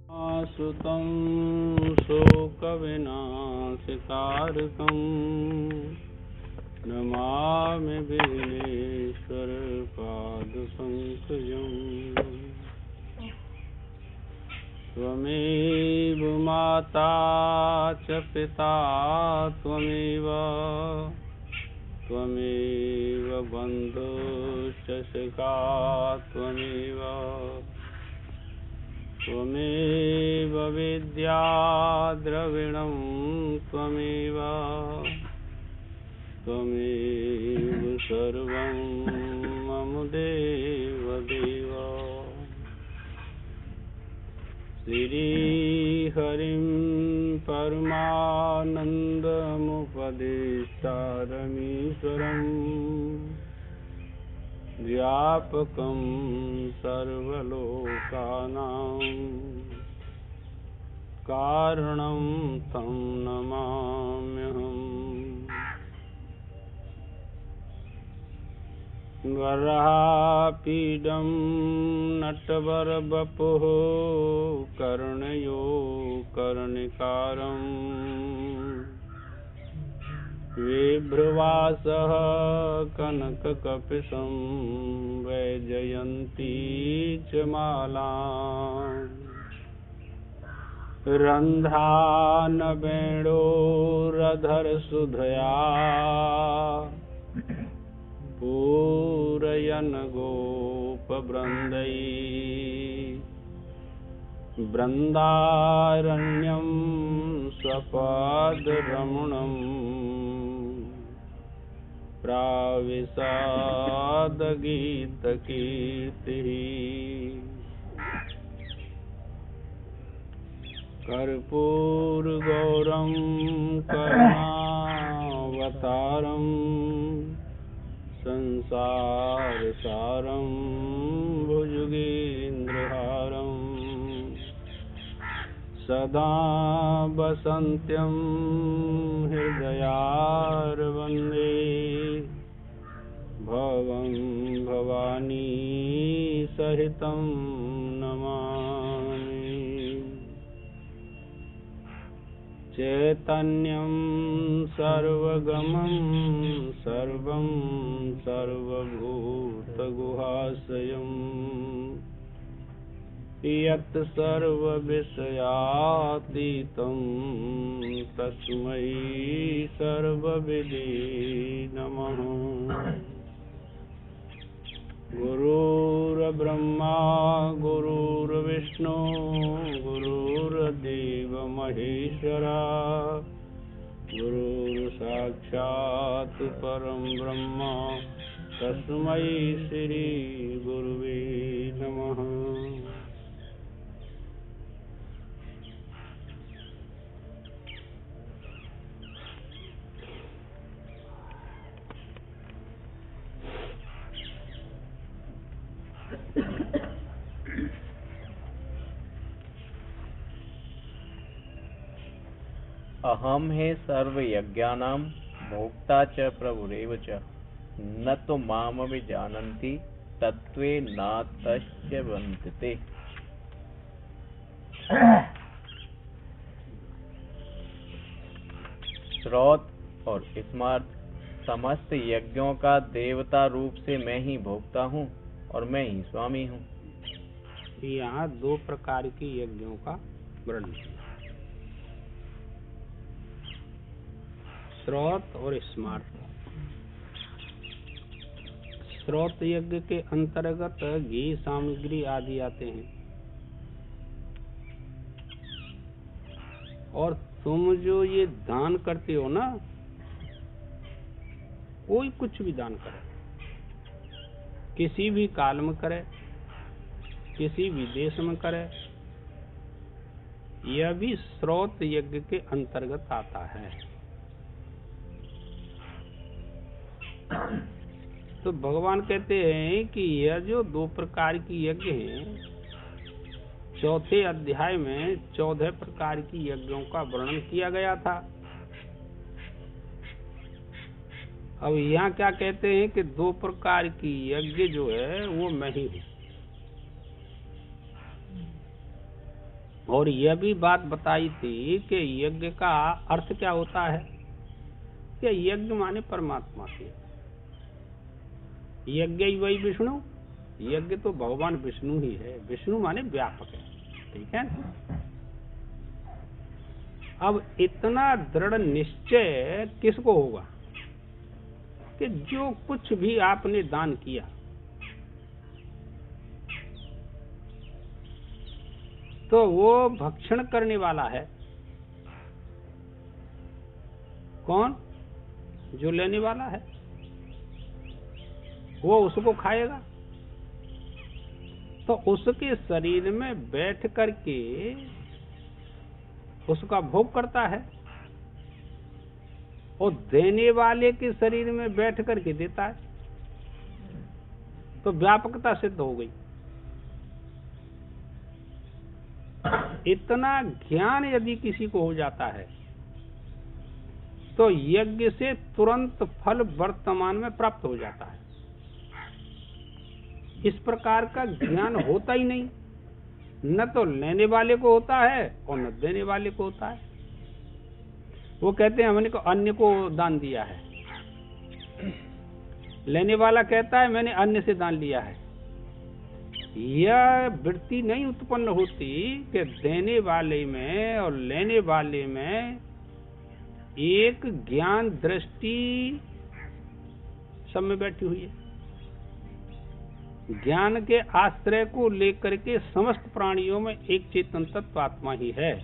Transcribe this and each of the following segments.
सुतं शोकविनाशकारकं नमामि विघ्नेश्वरपादपङ्कजम्। त्वमेव माता च पिता त्वमेव बन्धुश्च सखा त्वमेव विद्या द्रविणं त्वमेव सर्वं मम देवदेव। श्रीहरिं परमानन्दमुपदेष्टारमीश्वरम् व्यापकं सर्वलोकानां कारणं तं नमाम्यहम्। वराहपीडं नटवरवपुः कर्णयो कर्णिकारम् विभ्रवासः कनककपिशं वैजयन्ती च मालाम् रन्ध्रानवेणोरधरसुधया पूरयन् गोपवृन्दैः बृन्दारण्यं स्वपदरमणम् प्राविशद्गीतकीर्तिः। कर्पूरगौरं करुणावतारम् संसारसारं भुजगेन्द्रहारं सदा वसन्त्यं हृदयारविन्दे भवं भवानी सहितं नमामि। चैतन्यं सर्वगमं सर्वं सर्वभूतगुहाशयं यत् सर्वविषयातीतं तस्मै सर्वविदे नमः। गुरुर्ब्रह्मा गुरुर्विष्णु गुरुर्देवो महेश्वरा गुरुर्साक्षात् परं ब्रह्म तस्मै श्री गुरुवे नमः। अहम हे सर्व यज्ञानां भोक्ता च प्रभुरेव च न तो माम विजानन्ति तत्त्वे नातश्च वन्दिते। श्रौत और स्मार्त समस्त यज्ञों का देवता रूप से मैं ही भोक्ता हूँ और मैं ही स्वामी हूँ। यहाँ दो प्रकार की यज्ञों का वर्णन है, श्रौत और स्मार्त। श्रौत यज्ञ के अंतर्गत घी सामग्री आदि आते हैं और तुम जो ये दान करते हो ना, कोई कुछ भी दान करे, किसी भी काल में करे, किसी भी देश में करे, यह भी श्रौत यज्ञ के अंतर्गत आता है। तो भगवान कहते हैं कि यह जो दो प्रकार की यज्ञ हैं, चौथे अध्याय में 14 प्रकार की यज्ञों का वर्णन किया गया था। अब यहाँ क्या कहते हैं कि दो प्रकार की यज्ञ जो है वो मैं ही हूँ। और यह भी बात बताई थी कि यज्ञ का अर्थ क्या होता है, कि यज्ञ माने परमात्मा के, यज्ञ ही वही विष्णु, यज्ञ तो भगवान विष्णु ही है, विष्णु माने व्यापक है, ठीक है। अब इतना दृढ़ निश्चय किसको होगा कि जो कुछ भी आपने दान किया तो वो भक्षण करने वाला है कौन, जो लेने वाला है, वो उसको खाएगा। तो उसके शरीर में बैठ करके उसका भोग करता है और देने वाले के शरीर में बैठ करके देता है, तो व्यापकता सिद्ध हो गई। इतना ज्ञान यदि किसी को हो जाता है तो यज्ञ से तुरंत फल वर्तमान में प्राप्त हो जाता है। इस प्रकार का ज्ञान होता ही नहीं, न तो लेने वाले को होता है और न देने वाले को होता है। वो कहते हैं हमने को अन्य को दान दिया है, लेने वाला कहता है मैंने अन्य से दान लिया है। यह वृत्ति नहीं उत्पन्न होती कि देने वाले में और लेने वाले में एक ज्ञान दृष्टि सब में बैठी हुई है। ज्ञान के आश्रय को लेकर के समस्त प्राणियों में एक चेतन तत्व आत्मा ही है।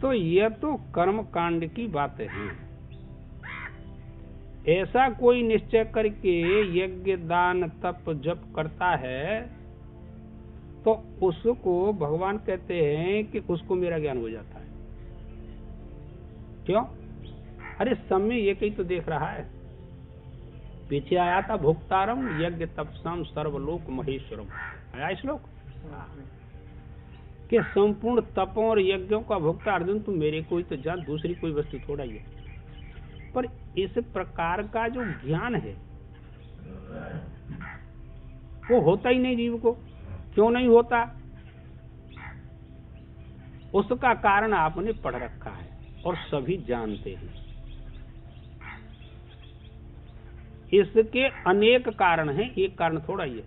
तो यह तो कर्म कांड की बातें हैं। ऐसा कोई निश्चय करके यज्ञ दान तप जप करता है तो उसको भगवान कहते हैं कि उसको मेरा ज्ञान हो जाता है। क्यों? अरे समय ये कहीं तो देख रहा है, पीछे आया था भोक्तारम यज्ञ तपसाम सर्वलोक महेश्वरम, आया श्लोक कि संपूर्ण तपों और यज्ञों का भोक्ता अर्जुन तुम मेरे को ही तो जान, दूसरी कोई वस्तु थोड़ा ही है। पर इस प्रकार का जो ज्ञान है वो होता ही नहीं जीव को। क्यों नहीं होता? उसका कारण आपने पढ़ रखा है और सभी जानते हैं। इसके अनेक कारण हैं, एक कारण थोड़ा ही है।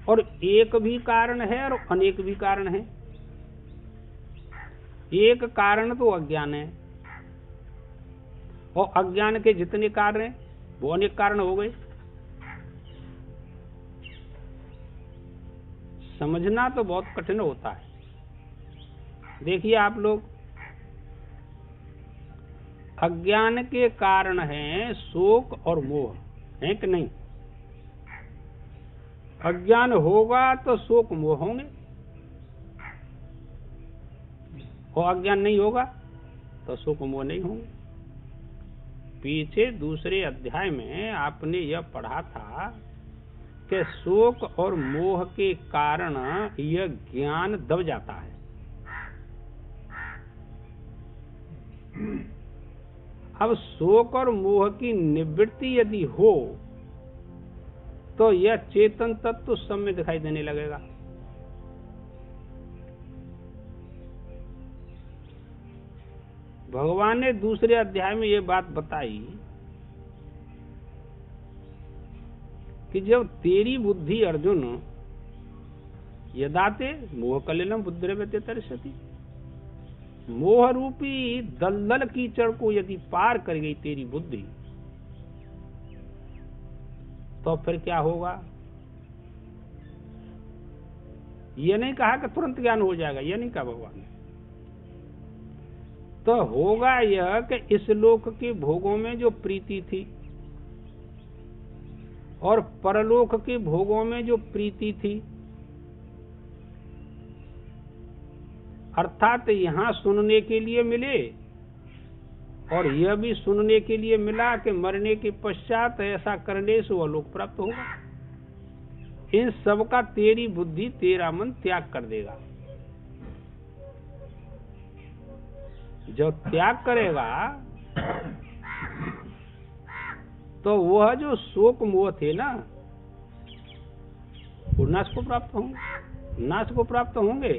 और एक भी कारण है और अनेक भी कारण है। एक कारण तो अज्ञान है और अज्ञान के जितने कारण हैं वो अनेक कारण हो गए। समझना तो बहुत कठिन होता है। देखिए आप लोग, अज्ञान के कारण हैं शोक और मोह, है कि नहीं? अज्ञान होगा तो शोक मोह होंगे और अज्ञान नहीं होगा तो शोक मोह नहीं होंगे। पीछे दूसरे अध्याय में आपने यह पढ़ा था कि शोक और मोह के कारण यह ज्ञान दब जाता है। अब शोक और मोह की निवृत्ति यदि हो तो यह चेतन तत्व सब में दिखाई देने लगेगा। भगवान ने दूसरे अध्याय में यह बात बताई कि जब तेरी बुद्धि अर्जुन यदाते मोह कलिलम बुद्धिर्व्यते तरसति, मोह रूपी दलदल कीचड़ को यदि पार कर गई तेरी बुद्धि तो फिर क्या होगा? यह नहीं कहा कि तुरंत ज्ञान हो जाएगा, यह नहीं कहा भगवान ने। तो होगा यह कि इस लोक के भोगों में जो प्रीति थी और परलोक के भोगों में जो प्रीति थी, अर्थात यहां सुनने के लिए मिले और यह भी सुनने के लिए मिला कि मरने के पश्चात ऐसा करने से वह लोक प्राप्त होगा। इन सब का तेरी बुद्धि तेरा मन त्याग कर देगा। जब त्याग करेगा तो वह जो शोक मोह थे ना वो नाश को प्राप्त होंगे। नाश को प्राप्त होंगे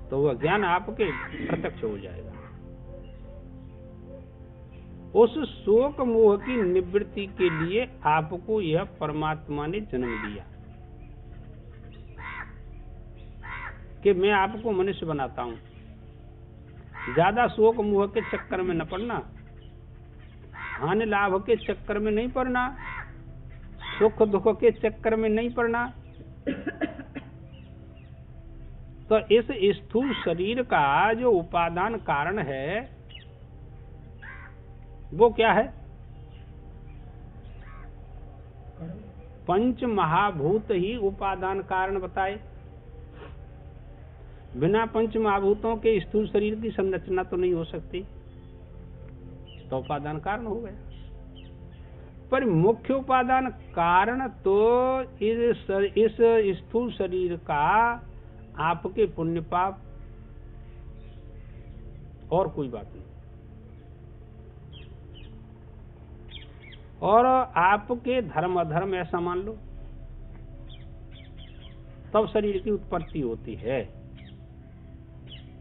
तो वह ज्ञान आपके प्रत्यक्ष हो जाएगा। उस शोक मोह की निवृत्ति के लिए आपको यह परमात्मा ने जन्म दिया कि मैं आपको मनुष्य बनाता हूं। ज्यादा शोक मोह के चक्कर में न पड़ना, हानि लाभ के चक्कर में नहीं पड़ना, सुख दुख के चक्कर में नहीं पड़ना। तो इस स्थूल शरीर का जो उपादान कारण है वो क्या है? पंच महाभूत ही उपादान कारण बताए। बिना पंच महाभूतों के स्थूल शरीर की संरचना तो नहीं हो सकती, तो उपादान कारण हो गया। पर मुख्य उपादान कारण तो इस स्थूल शरीर का आपके पुण्य पाप, और कोई बात नहीं। और आपके धर्म अधर्म ऐसा मान लो, तब शरीर की उत्पत्ति होती है।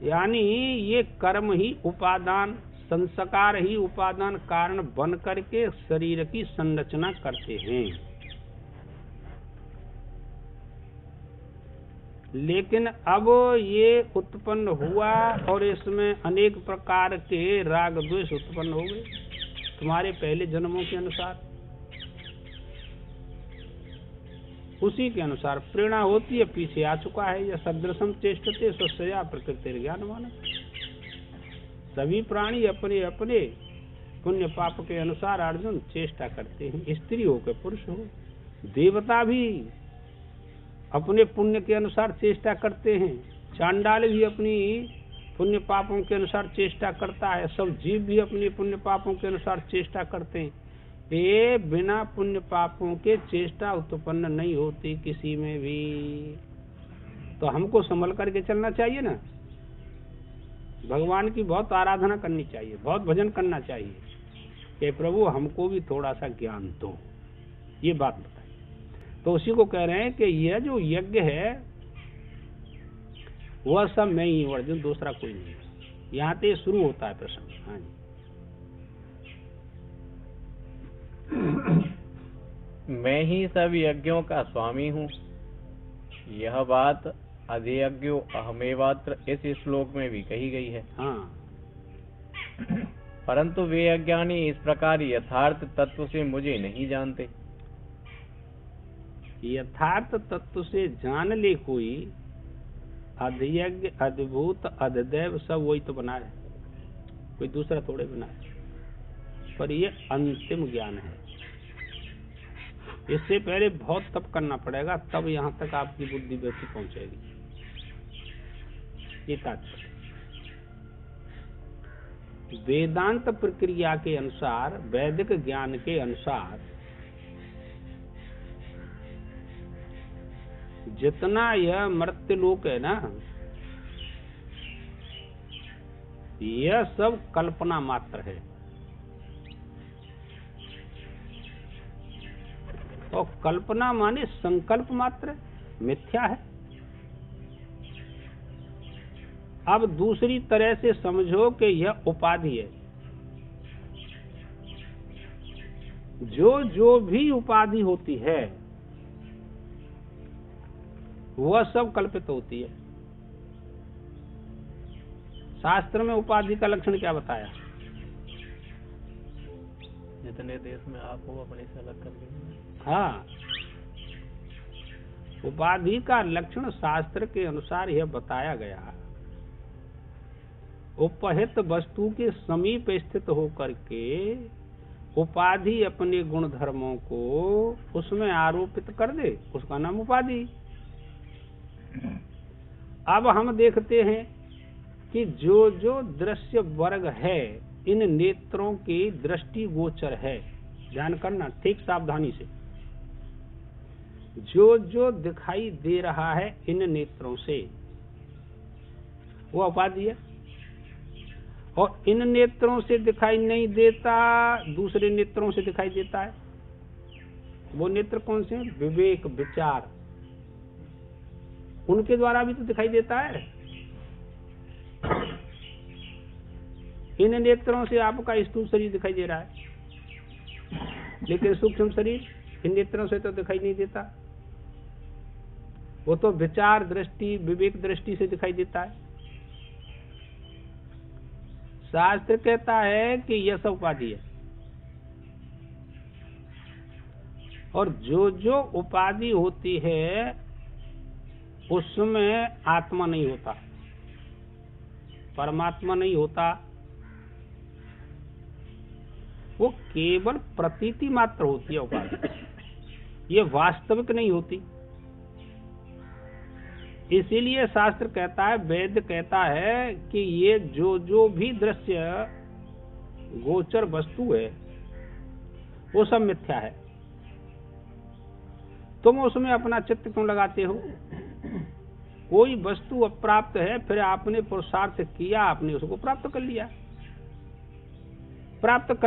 यानी ये कर्म ही उपादान, संस्कार ही उपादान कारण बन करके शरीर की संरचना करते हैं। लेकिन अब ये उत्पन्न हुआ और इसमें अनेक प्रकार के राग द्वेष उत्पन्न हो गए तुम्हारे पहले जन्मों के अनुसार। उसी के अनुसार प्रेरणा होती है, पीछे आ चुका है। यह सदृशम चेष्टते स्वस्या प्रकृति ज्ञानवान। सभी प्राणी अपने अपने पुण्य पाप के अनुसार अर्जुन चेष्टा करते हैं। स्त्री हो के पुरुष हो, देवता भी अपने पुण्य के अनुसार चेष्टा करते हैं, चांडाल भी अपनी पुण्य पापों के अनुसार चेष्टा करता है, सब जीव भी अपने पुण्य पापों के अनुसार चेष्टा करते हैं। ये बिना पुण्य पापों के चेष्टा उत्पन्न नहीं होती किसी में भी। तो हमको संभल करके चलना चाहिए ना, भगवान की बहुत आराधना करनी चाहिए, बहुत भजन करना चाहिए कि प्रभु हमको भी थोड़ा सा ज्ञान दो। ये बात बताइए। तो उसी को कह रहे हैं कि यह जो यज्ञ है वह सब मैं ही हूँ अर्जुन, दूसरा कोई नहीं। यहाँ से शुरू होता है प्रसंग। हाँ जी। मैं ही सब यज्ञों का स्वामी हूँ। यह बात अधियज्ञो अहमेवात्र इस श्लोक में भी कही गई है। हाँ। परंतु वे अज्ञानी इस प्रकार यथार्थ तत्व से मुझे नहीं जानते। यथार्थ तत्व से जान ले कोई, अधियज्ञ अद्भुत अधिदैव सब वही तो बना है, कोई दूसरा थोड़े बना है। पर ये अंतिम ज्ञान है। इससे पहले बहुत तप करना पड़ेगा, तब यहाँ तक आपकी बुद्धि वृत्ति पहुंचेगी। ये तात्पर्य। वेदांत प्रक्रिया के अनुसार, वैदिक ज्ञान के अनुसार जितना यह मर्त्यलोक है ना, यह सब कल्पना मात्र है। और कल्पना माने संकल्प मात्र, मिथ्या है। अब दूसरी तरह से समझो कि यह उपाधि है। जो भी उपाधि होती है वह सब कल्पित होती है। शास्त्र में उपाधि का लक्षण क्या बताया? जितने देश में आप हो अपने से अलग कर देंगे। हाँ, उपाधि का लक्षण शास्त्र के अनुसार यह बताया गया। उपहित वस्तु के समीप स्थित होकर के उपाधि अपने गुण धर्मों को उसमें आरोपित कर दे, उसका नाम उपाधि। अब हम देखते हैं कि जो दृश्य वर्ग है इन नेत्रों की दृष्टि गोचर है। ध्यान करना ठीक सावधानी से। जो दिखाई दे रहा है इन नेत्रों से वो उपाधि है। और इन नेत्रों से दिखाई नहीं देता, दूसरे नेत्रों से दिखाई देता है। वो नेत्र कौन से हैं? विवेक, विचार। उनके द्वारा भी तो दिखाई देता है। इन नेत्रों से आपका स्थूल शरीर दिखाई दे रहा है, लेकिन सूक्ष्म शरीर इन नेत्रों से तो दिखाई नहीं देता। वो तो विचार दृष्टि, विवेक दृष्टि से दिखाई देता है। शास्त्र कहता है कि यह सब उपाधि है, और जो जो उपाधि होती है उसमें आत्मा नहीं होता, परमात्मा नहीं होता, वो केवल प्रतीति मात्र होती है उपाधि, ये वास्तविक नहीं होती। इसीलिए शास्त्र कहता है, वेद कहता है कि ये जो जो भी दृश्य गोचर वस्तु है वो सब मिथ्या है। तुम उसमें अपना चित्त क्यों लगाते हो? कोई वस्तु अप्राप्त है, फिर आपने पुरुषार्थ किया, आपने उसको प्राप्त कर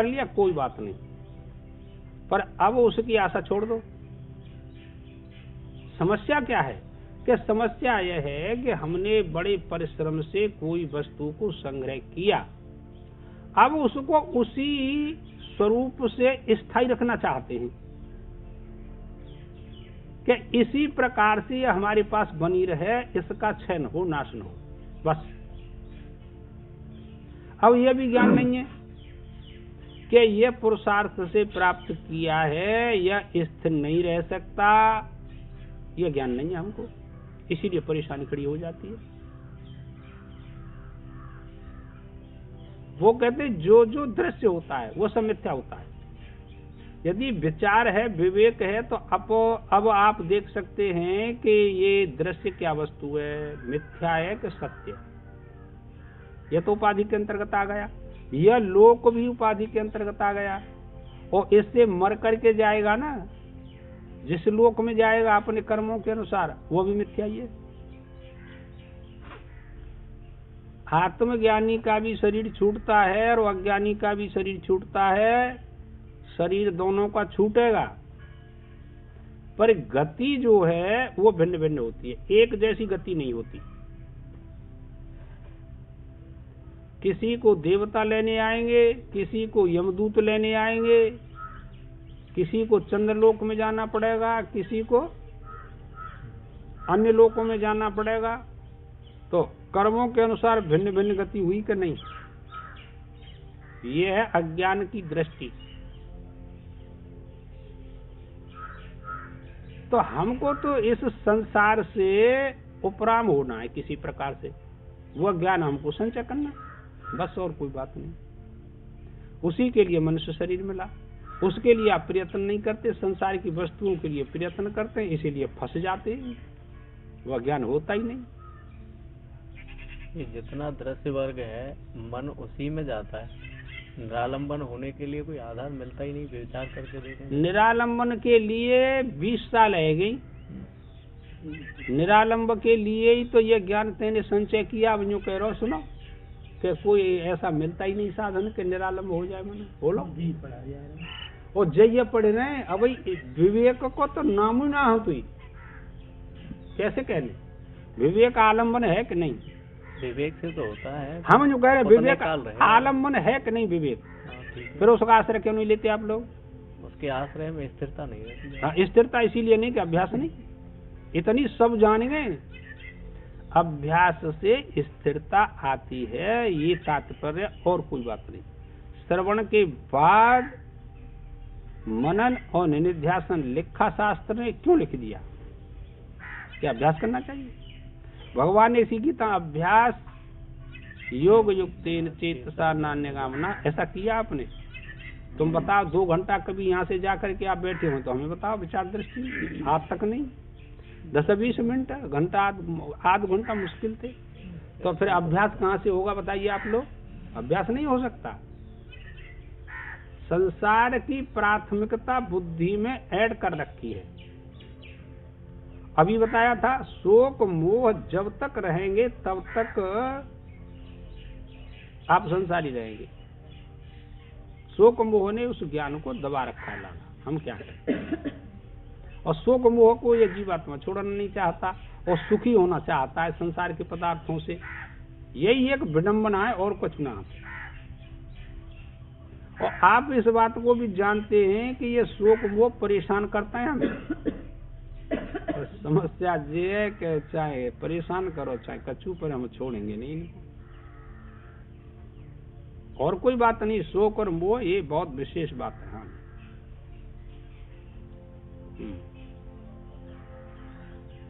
लिया, कोई बात नहीं, पर अब उसकी आशा छोड़ दो। समस्या क्या है? कि समस्या यह है कि हमने बड़े परिश्रम से कोई वस्तु को संग्रह किया, अब उसको उसी स्वरूप से स्थायी रखना चाहते हैं कि इसी प्रकार से हमारे पास बनी रहे, इसका क्षय न हो, नाश न हो, बस। अब यह भी ज्ञान नहीं है कि यह पुरुषार्थ से प्राप्त किया है, यह स्थिर नहीं रह सकता, यह ज्ञान नहीं है हमको, इसीलिए परेशानी खड़ी हो जाती है। वो कहते जो जो दृश्य होता है वो सब मिथ्या होता है। यदि विचार है, विवेक है, तो अब आप देख सकते हैं कि ये दृश्य क्या वस्तु है, मिथ्या है कि सत्य। यह तो उपाधि के अंतर्गत आ गया, यह लोक भी उपाधि के अंतर्गत आ गया, और इससे मर करके जाएगा ना, जिस लोक में जाएगा अपने कर्मों के अनुसार, वो भी मिथ्या ही है। आत्मज्ञानी का भी शरीर छूटता है और अज्ञानी का भी शरीर छूटता है, शरीर दोनों का छूटेगा, पर गति जो है वो भिन्न भिन्न होती है, एक जैसी गति नहीं होती। किसी को देवता लेने आएंगे, किसी को यमदूत लेने आएंगे, किसी को चंद्रलोक में जाना पड़ेगा, किसी को अन्य लोकों में जाना पड़ेगा। तो कर्मों के अनुसार भिन्न भिन्न गति हुई कि नहीं? ये है अज्ञान की दृष्टि। तो हमको तो इस संसार से उपराम होना है किसी प्रकार से, वह ज्ञान हमको संचय करना, बस, और कोई बात नहीं। उसी के लिए मनुष्य शरीर मिला, उसके लिए आप प्रयत्न नहीं करते, संसार की वस्तुओं के लिए प्रयत्न करते हैं, इसीलिए फंस जाते हैं, वह ज्ञान होता ही नहीं। ये जितना दृश्य वर्ग है, मन उसी में जाता है। निरालंबन होने के लिए कोई आधार मिलता ही नहीं, विचार करके देखें। निरालंबन के लिए 20 साल है गई, निरालंब के लिए ही तो ये ज्ञान तेने संचय किया। अब यूँ कह रहा सुनो कि कोई ऐसा मिलता ही नहीं साधन के निरालंब हो जाए, मैंने बोलो और जय पढ़ रहे हैं। अब विवेक को तो नाम ही ना हो, तो कैसे कहने विवेक आलम्बन है कि नहीं? विवेक से तो होता है, हम जो कह रहे हैं विवेक आलम्बन है कि नहीं विवेक, फिर उसका आश्रय क्यों नहीं लेते आप लोग? उसके आश्रय में स्थिरता नहीं रहती। स्थिरता इसीलिए नहीं कि अभ्यास नहीं, इतनी सब जान गए, अभ्यास से स्थिरता आती है, ये तात्पर्य, और कोई बात नहीं। श्रवण के बाद मनन और निधिध्यासन लिखा शास्त्र ने क्यों लिख दिया? क्या अभ्यास करना चाहिए? भगवान ने इसी गीता अभ्यास योग युक्तेन चेतसा नान्यगामना, ऐसा किया आपने? तुम बताओ, 2 घंटा कभी यहाँ से जाकर के आप बैठे हो तो हमें बताओ विचार दृष्टि, आज तक नहीं, 10-20 मिनट, घंटा, आध घंटा मुश्किल थे, तो फिर अभ्यास कहाँ से होगा बताइए आप लोग? अभ्यास नहीं हो सकता। संसार की प्राथमिकता बुद्धि में ऐड कर रखी है। अभी बताया था, शोक मोह जब तक रहेंगे तब तक आप संसारी रहेंगे। शोक मोह ने उस ज्ञान को दबा रखा है, लाना हम क्या करें? और शोक मोह को ये जीवात्मा छोड़ना नहीं चाहता और सुखी होना चाहता है संसार के पदार्थों से। यही एक विडंबना है और कुछ ना। और आप इस बात को भी जानते हैं कि ये शोक मोह परेशान करता है हमें। तो समस्या ये है कि चाहे परेशान करो चाहे कचू पर, हम छोड़ेंगे नहीं इनको। और कोई बात नहीं, शोक और मोह ये बहुत विशेष बात है। हाँ।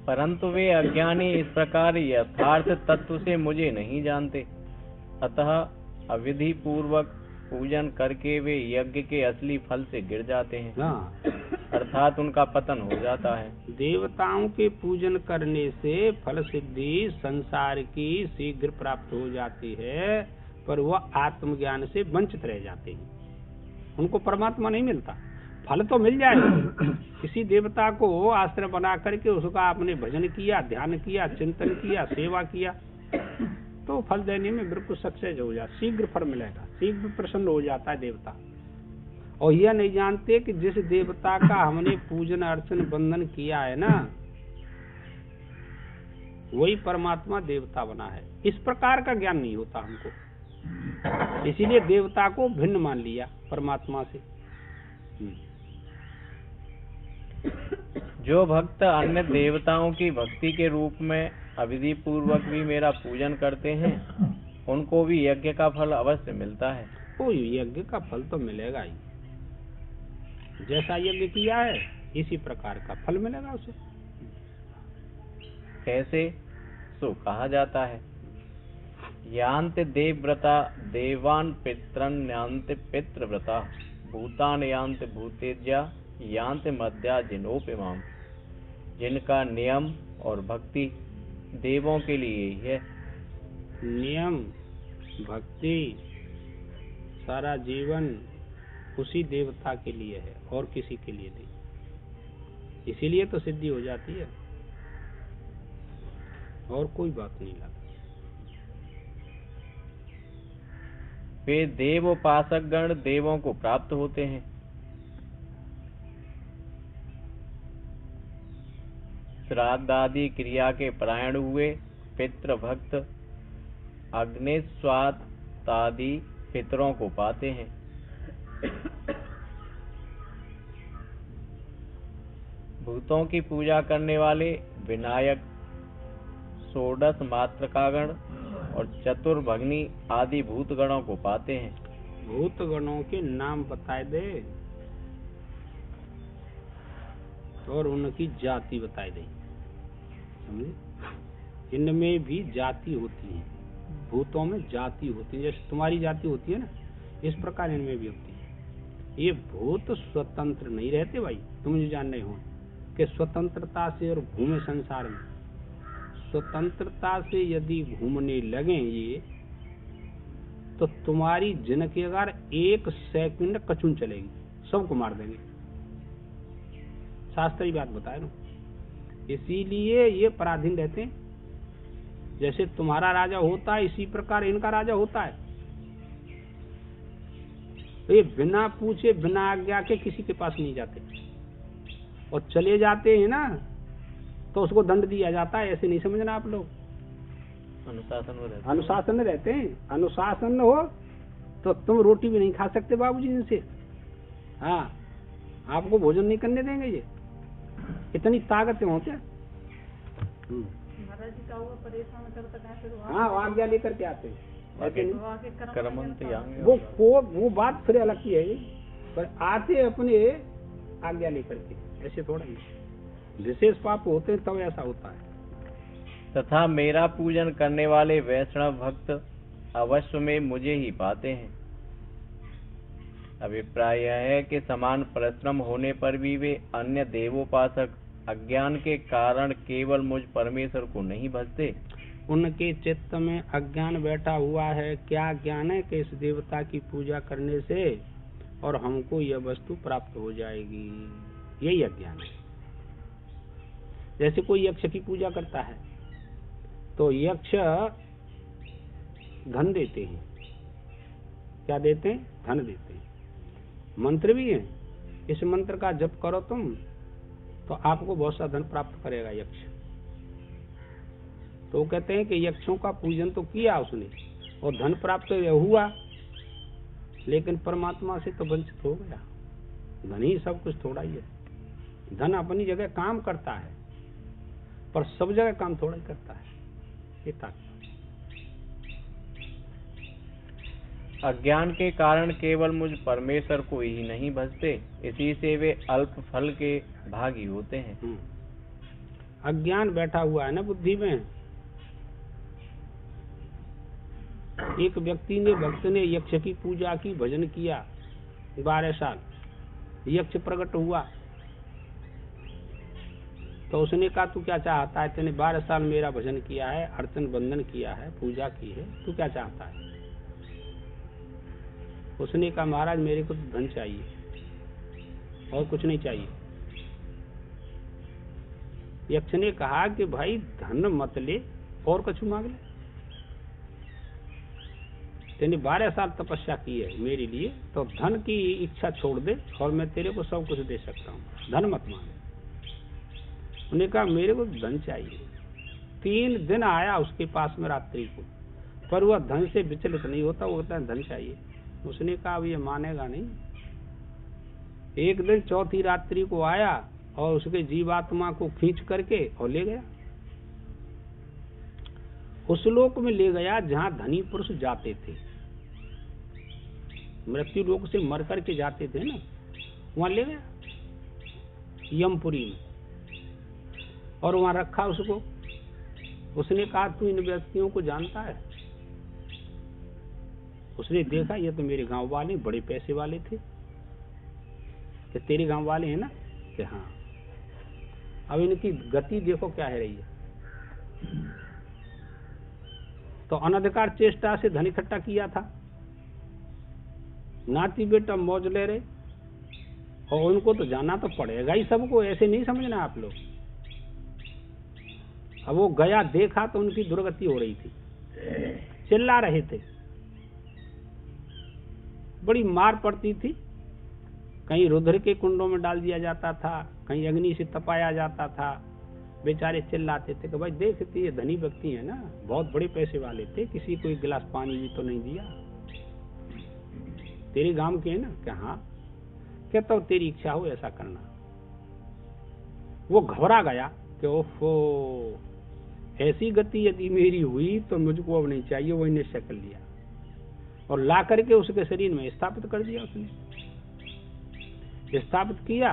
परंतु वे अज्ञानी इस प्रकार यथार्थ तत्व से मुझे नहीं जानते, अतः अविधि पूर्वक पूजन करके वे यज्ञ के असली फल से गिर जाते हैं। हाँ। अर्थात उनका पतन हो जाता है। देवताओं के पूजन करने से फल सिद्धि संसार की शीघ्र प्राप्त हो जाती है, पर वह आत्मज्ञान से वंचित रह जाते हैं। उनको परमात्मा नहीं मिलता। फल तो मिल जाएगा, किसी देवता को आश्रय बना करके उसका आपने भजन किया, ध्यान किया, चिंतन किया, सेवा किया, तो फल देने में बिल्कुल सक्सेस हो जाता, शीघ्र फल मिलेगा, शीघ्र प्रसन्न हो जाता है देवता। और यह नहीं जानते कि जिस देवता का हमने पूजन अर्चन बंधन किया है ना, वही परमात्मा देवता बना है। इस प्रकार का ज्ञान नहीं होता हमको, इसीलिए देवता को भिन्न मान लिया परमात्मा से। जो भक्त अन्य देवताओं की भक्ति के रूप में अविधि पूर्वक भी मेरा पूजन करते हैं, उनको भी यज्ञ का फल अवश्य मिलता है। ओ, यज्ञ का फल तो मिलेगा ही, जैसा यज्ञ किया है इसी प्रकार का फल मिलेगा उसे। कैसे? सो कहा जाता है, यान्ति देवव्रता देवान् पितरन् यान्ति पितृव्रता भूतान यान्ति भूतेज्या यान्ति मद्या जिनोपिमाम। जिनका नियम और भक्ति देवों के लिए ही है। नियम भक्ति सारा जीवन उसी देवता के लिए है और किसी के लिए नहीं। इसीलिए तो सिद्धि हो जाती है, और कोई बात नहीं लगती। वे देवोपासक गण देवों को प्राप्त होते हैं। श्राद्ध आदि क्रिया के परायण हुए पितृ भक्त अग्निस्वातादि पितरों को पाते हैं। भूतों की पूजा करने वाले विनायक, षोडश मातृकागण और चतुर्भग्नि आदि भूत गणों को पाते हैं। भूत गणों के नाम बताए दे और उनकी जाति बताई दे, समझे? इनमें भी जाति होती है, भूतों में जाति होती है, जैसे तुम्हारी जाति होती है ना, इस प्रकार इनमें भी होती है। ये भूत स्वतंत्र नहीं रहते भाई, तुम जो जान रहे हो कि स्वतंत्रता से और घूमे संसार में, स्वतंत्रता से यदि घूमने लगे ये, तो तुम्हारी जिनकी अगर एक सेकंड कचून चलेगी, सबको मार देंगे। शास्त्री बात बताए ना, इसीलिए ये पराधीन रहते हैं। जैसे तुम्हारा राजा होता है इसी प्रकार इनका राजा होता है। ये बिना पूछे बिना आज्ञा के किसी के पास नहीं जाते, और चले जाते हैं ना तो उसको दंड दिया जाता है। ऐसे नहीं समझना आप लोग, अनुशासन में रहते हैं। अनुशासन हो तो तुम रोटी भी नहीं खा सकते बाबूजी इनसे। हाँ, आपको भोजन नहीं करने देंगे ये, इतनी ताकत हो क्या? हाँ, आज्ञा लेकर के आते हैं। वो बात फिर अलग की है, पर आते अपने आज्ञा लेकर के, ऐसे थोड़ा ही विशेष पाप होते हैं तब ऐसा होता है। तथा मेरा पूजन करने वाले वैष्णव भक्त अवश्य में मुझे ही पाते हैं। अभिप्राय यह है कि समान परिश्रम होने पर भी वे अन्य देवोपासक अज्ञान के कारण केवल मुझ परमेश्वर को नहीं भजते। उनके चित्त में अज्ञान बैठा हुआ है। क्या ज्ञान है कि इस देवता की पूजा करने से और हमको यह वस्तु प्राप्त हो जाएगी, यही अज्ञान है। जैसे कोई यक्ष की पूजा करता है तो यक्ष धन देते हैं। क्या देते हैं? धन देते हैं। मंत्र भी है, इस मंत्र का जप करो तुम तो आपको बहुत सा धन प्राप्त करेगा यक्ष। तो कहते हैं कि यक्षों का पूजन तो किया उसने और धन प्राप्त हुआ, लेकिन परमात्मा से तो वंचित हो गया। धन ही सब कुछ थोड़ा ही है। धन अपनी जगह काम करता है, पर सब जगह काम थोड़ा ही करता है। ये तात्पर्य। अज्ञान के कारण केवल मुझ परमेश्वर को ही नहीं भजते, इसी से वे अल्प फल के भागी होते हैं। अज्ञान बैठा हुआ है ना बुद्धि में। एक व्यक्ति ने, भक्त ने यक्ष की पूजा की, भजन किया 12 साल, यक्ष प्रकट हुआ तो उसने कहा तू क्या चाहता है? तेने 12 साल मेरा भजन किया है, अर्चन बंदन किया है, पूजा की है, तू क्या चाहता है? उसने कहा महाराज मेरे को तो धन चाहिए और कुछ नहीं चाहिए। यक्ष ने कहा कि भाई धन मत ले और कुछ मांग ले। तेने 12 साल तपस्या की है मेरे लिए, तो धन की इच्छा छोड़ दे और मैं तेरे को सब कुछ दे सकता हूँ, धन मत मांग। उन्होंने कहा मेरे को धन चाहिए। 3 दिन आया उसके पास में रात्रि को, पर वह धन से विचलित नहीं होता, वो कहता है धन चाहिए। उसने कहा अब ये मानेगा नहीं। एक दिन चौथी रात्रि को आया और उसके जीवात्मा को खींच करके और ले गया। उस लोक में ले गया जहां धनी पुरुष जाते थे, मृत्यु लोक से मर करके जाते थे ना, वहां ले गया यमपुरी में, और वहां रखा उसको। उसने कहा तू इन व्यक्तियों को जानता है? उसने देखा ये तो मेरे गांव वाले, बड़े पैसे वाले थे। कि तेरे गांव वाले हैं ना? कि हाँ। अब इनकी गति देखो क्या है रही है। तो अनधिकार चेष्टा से धन इकट्ठा किया था, नाती बेटा मौज ले रहे, और उनको तो जाना तो पड़ेगा ही सबको, ऐसे नहीं समझना आप लोग। अब वो गया, देखा तो उनकी दुर्गति हो रही थी, चिल्ला रहे थे, बड़ी मार पड़ती थी। कहीं रुद्र के कुंडों में डाल दिया जाता था, कहीं अग्नि से तपाया जाता था। बेचारे चिल्लाते थे कि भाई देखते ये धनी व्यक्ति है ना, बहुत बड़े पैसे वाले थे, किसी को एक गिलास पानी भी तो नहीं दिया। तेरे गांव के है ना? क्या हाँ। क्या तो तेरी इच्छा हो ऐसा करना। वो घबरा गया कि ओफो, ऐसी गति यदि मेरी हुई तो मुझको अब नहीं चाहिए। वो निश्चय कर लिया और ला करके उसके शरीर में स्थापित कर दिया। उसने स्थापित किया।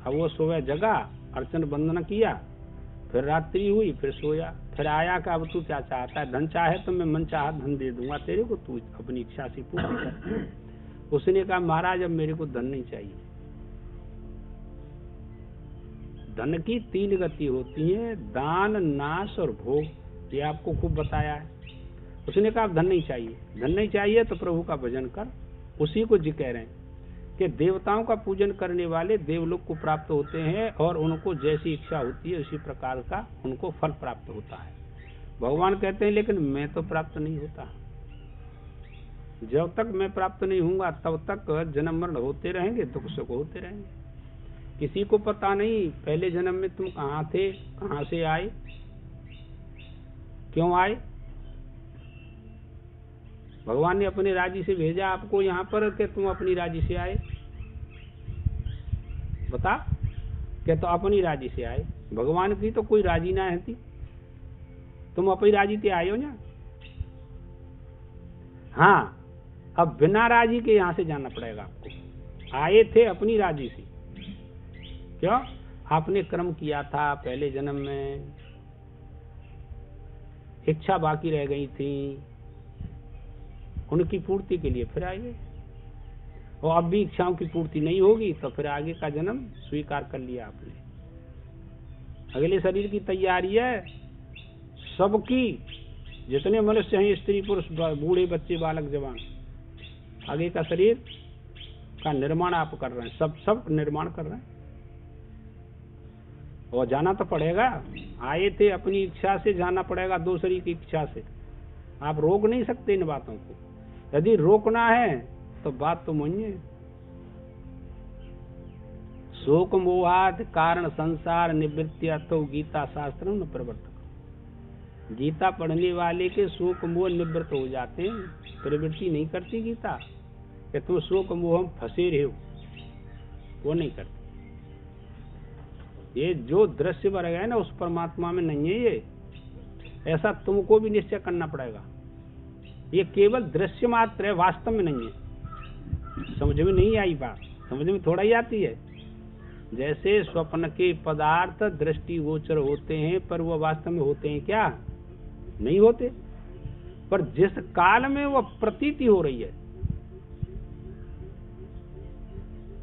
अब वो सुबह जगा, अर्चन वंदना किया, फिर रात्रि हुई, फिर सोया, फिर आया कि अब तू क्या चाहता है? धन चाहे तो मैं मन चाहा धन दे दूंगा तेरे को, तू अपनी इच्छा से पूरी कर। उसने कहा महाराज अब मेरे को धन नहीं चाहिए। धन की 3 गति होती है, दान, नाश और भोग। ये आपको खूब बताया है। उसने कहा धन नहीं चाहिए। धन नहीं चाहिए तो प्रभु का भजन कर। उसी को जी कह रहे हैं कि देवताओं का पूजन करने वाले देवलोक को प्राप्त होते हैं, और उनको जैसी इच्छा होती है उसी प्रकार का उनको फल प्राप्त होता है। भगवान कहते हैं लेकिन मैं तो प्राप्त नहीं होता। जब तक मैं प्राप्त नहीं होऊंगा तब तक जन्म मरण होते रहेंगे, दुख सुख होते रहेंगे। किसी को पता नहीं पहले जन्म में तुम कहाँ थे, कहाँ से आए, क्यों आए। भगवान ने अपने राजी से भेजा आपको यहाँ पर कि तुम अपनी राजी से आए? बता, क्या तो अपनी राजी से आए। भगवान की तो कोई राजी ना है थी, तुम अपनी राजी से आए हो ना। हाँ, अब बिना राजी के यहाँ से जाना पड़ेगा आपको। आए थे अपनी राजी से, क्यों? आपने कर्म किया था पहले जन्म में, इच्छा बाकी रह गई थी, उनकी पूर्ति के लिए फिर आएंगे। और अब भी इच्छाओं की पूर्ति नहीं होगी तो फिर आगे का जन्म स्वीकार कर लिया आपने। अगले शरीर की तैयारी है सबकी, जितने मनुष्य हैं, स्त्री पुरुष, बूढ़े बच्चे, बालक जवान, आगे का शरीर का निर्माण आप कर रहे हैं। सब निर्माण कर रहे हैं, और जाना तो पड़ेगा। आए थे अपनी इच्छा से, जाना पड़ेगा दूसरी की इच्छा से। आप रोक नहीं सकते इन बातों को। यदि रोकना है तो बात तो मानिए, शोक मोहात कारण संसार निवृत्ति तो गीता शास्त्र न प्रवर्तक। गीता पढ़ने वाले के शोक मोह निवृत्त हो जाते हैं, प्रवृत्ति नहीं करती गीता कि तुम शोक मोह में फंसे रहे हो, वो नहीं करती। ये जो दृश्य वर्ग है ना उस परमात्मा में नहीं है ये, ऐसा तुमको भी निश्चय करना पड़ेगा। ये केवल दृश्य मात्र है, वास्तव में नहीं है। समझ में नहीं आई बात? समझ में थोड़ा ही आती है। जैसे स्वप्न के पदार्थ दृष्टि गोचर होते हैं पर वो वास्तव में होते हैं क्या? नहीं होते। पर जिस काल में वो प्रतीति हो रही है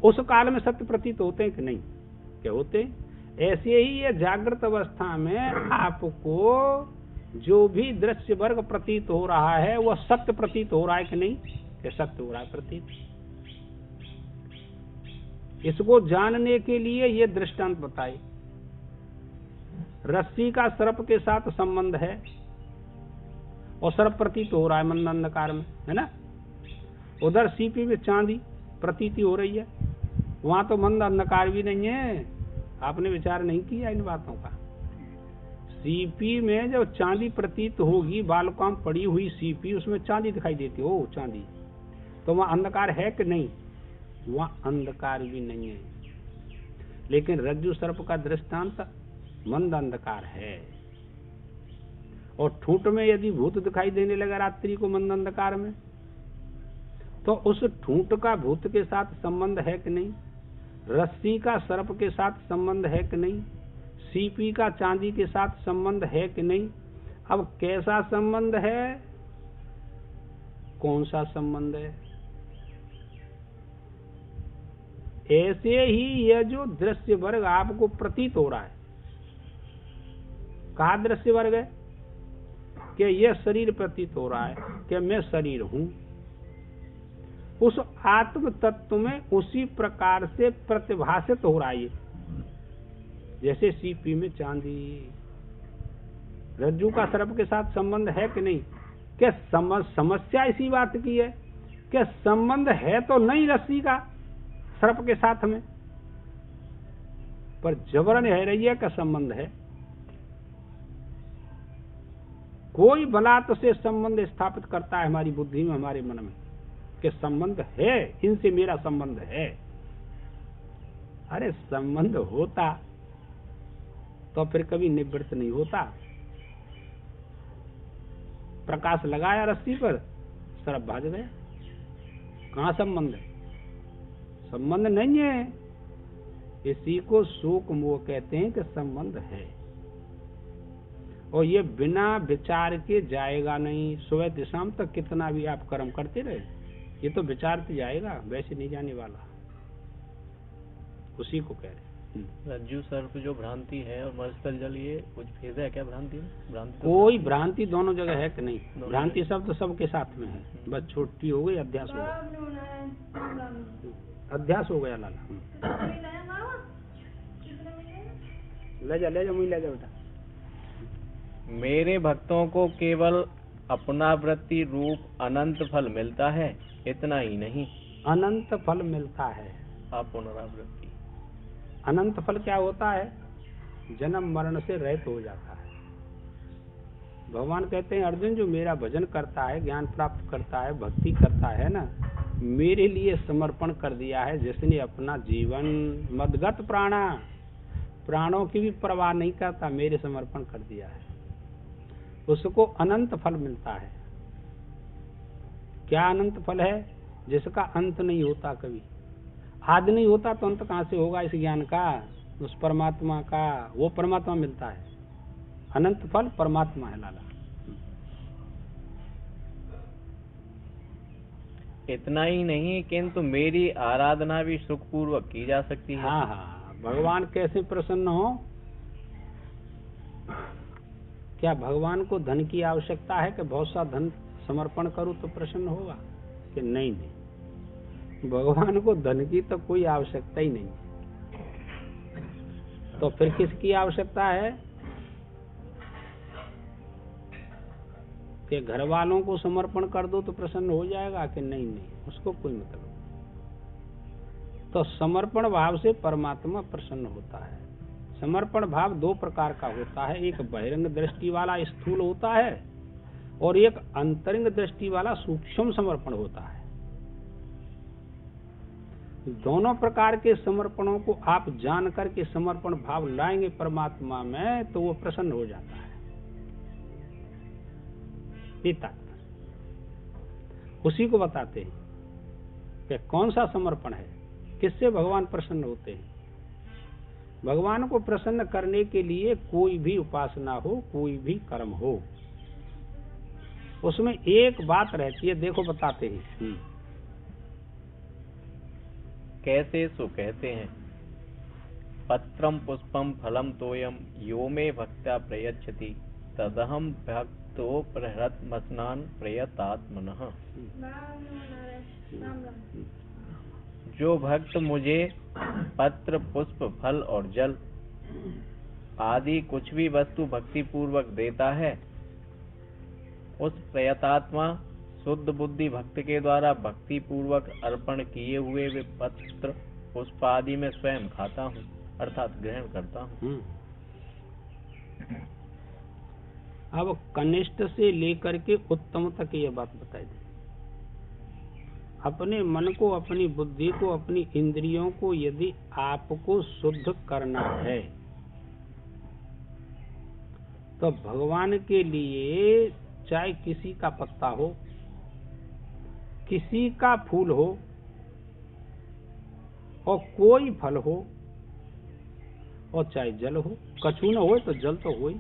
उस काल में सत्य प्रतीत होते हैं कि नहीं? क्या होते? ऐसे ही ये जागृत अवस्था में आपको जो भी दृश्य वर्ग प्रतीत हो रहा है वो सत्य प्रतीत हो रहा है कि नहीं? कि सत्य हो रहा है प्रतीत। इसको जानने के लिए ये दृष्टांत बताए। रस्सी का सर्प के साथ संबंध है और सर्प प्रतीत हो रहा है मंद अंधकार में, है ना? उधर सीपी में चांदी प्रतीति हो रही है, वहां तो मंद अंधकार भी नहीं है। आपने विचार नहीं किया इन बातों का? सीपी में जब चांदी प्रतीत होगी, बालकों में पड़ी हुई सीपी उसमें चांदी दिखाई देती हो, चांदी, तो वहां अंधकार है कि नहीं? वहां अंधकार भी नहीं है। लेकिन रज्जु सर्प का दृष्टांत मंद अंधकार है। और ठूंठ में यदि भूत दिखाई देने लगा रात्रि को मंद अंधकार में, तो उस ठूंठ का भूत के साथ संबंध है कि नहीं? रस्सी का सर्प के साथ संबंध है कि नहीं? सीपी का चांदी के साथ संबंध है कि नहीं? अब कैसा संबंध है, कौन सा संबंध है? ऐसे ही यह जो दृश्य वर्ग आपको प्रतीत हो रहा है, कहा दृश्य वर्ग है कि यह शरीर प्रतीत हो रहा है कि मैं शरीर हूं, उस आत्म तत्व में उसी प्रकार से प्रतिभाषित हो रहा है। जैसे सीपी में चांदी, रज्जू का सर्प के साथ संबंध है कि नहीं? क्या समस्या इसी बात की है कि संबंध है तो नहीं रस्सी का सर्प के साथ में, पर जबरन है रही है का संबंध है। कोई बलात् से संबंध स्थापित करता है हमारी बुद्धि में, हमारे मन में, कि संबंध है, इनसे मेरा संबंध है। अरे संबंध होता तो फिर कभी निवृत्त नहीं होता। प्रकाश लगाया रस्सी पर, सर्प भाग गया। कहां संबंध है? संबंध नहीं है। इसी को शोक मोह कहते हैं कि संबंध है, और ये बिना विचार के जाएगा नहीं। सुबह दिशा में तक कितना भी आप कर्म करते रहे, ये तो विचारते जाएगा, वैसे नहीं जाने वाला। उसी को कह रहे हैं। रज्जु सर्प जो भ्रांति है और मत्स्य जल, ये कुछ भेद है क्या भ्रांति में? भ्रांति कोई भ्रांति दोनों जगह है कि नहीं? भ्रांति शब्द तो सबके साथ में है, बस छोटी हो गई, अध्यास हो गया, अध्यास हो गया लाला। ले जा मुझे ले जा बेटा। मेरे भक्तों को केवल अपना वृत्ति रूप अनंत फल मिलता है, इतना ही नहीं, अनंत फल मिलता है। पुनरावृत्ति। अनंत फल क्या होता है? जन्म मरण से रहित हो जाता है। भगवान कहते हैं अर्जुन, जो मेरा भजन करता है, ज्ञान प्राप्त करता है, भक्ति करता है ना, मेरे लिए समर्पण कर दिया है। जिसने अपना जीवन मदगत प्राणों की भी परवाह नहीं करता, मेरे समर्पण कर दिया है, उसको अनंत फल मिलता है। क्या अनंत फल है? जिसका अंत नहीं होता, कभी आदि नहीं होता, तो अंत कहां से होगा इस ज्ञान का? उस परमात्मा का, वो परमात्मा मिलता है। अनंत फल परमात्मा है लाला। इतना ही नहीं, किंतु मेरी आराधना भी सुखपूर्वक की जा सकती है। हाँ, भगवान कैसे प्रसन्न हो? क्या भगवान को धन की आवश्यकता है कि बहुत सा धन समर्पण करूं तो प्रसन्न होगा? कि नहीं, भगवान को धन की तो कोई आवश्यकता ही नहीं। तो फिर किसकी आवश्यकता है? कि घर वालों को समर्पण कर दो तो प्रसन्न हो जाएगा? कि नहीं, उसको कोई मतलब। तो समर्पण भाव से परमात्मा प्रसन्न होता है। समर्पण भाव दो प्रकार का होता है, एक बहिरंग दृष्टि वाला स्थूल होता है और एक अंतरंग दृष्टि वाला सूक्ष्म समर्पण होता है। दोनों प्रकार के समर्पणों को आप जान करके समर्पण भाव लाएंगे परमात्मा में तो वो प्रसन्न हो जाता है। पिता उसी को बताते हैं कि कौन सा समर्पण है, किससे भगवान प्रसन्न होते हैं। भगवान को प्रसन्न करने के लिए कोई भी उपासना हो, कोई भी कर्म हो, उसमें एक बात रहती है, देखो बताते हैं। कैसे सो कहते हैं, पत्रम पुष्पम फलम तोयम यो मे भक्त्या प्रयच्छति तदहम भक्तो प्रहृतमस्नान प्रयतात्मनः। जो भक्त मुझे पत्र पुष्प फल और जल आदि कुछ भी वस्तु भक्ति पूर्वक देता है, उस प्रयतात्मा शुद्ध बुद्धि भक्त के द्वारा भक्ति पूर्वक अर्पण किए हुए वे पत्र पुष्प आदि में स्वयं खाता हूँ, अर्थात ग्रहण करता हूँ। अब कनिष्ठ से लेकर के उत्तम तक ये बात बताई दी। अपने मन को, अपनी बुद्धि को, अपनी इंद्रियों को यदि आपको शुद्ध करना है तो भगवान के लिए चाहे किसी का पत्ता हो, किसी का फूल हो और कोई फल हो और चाहे जल हो, कछु न हो तो जल तो हो ही।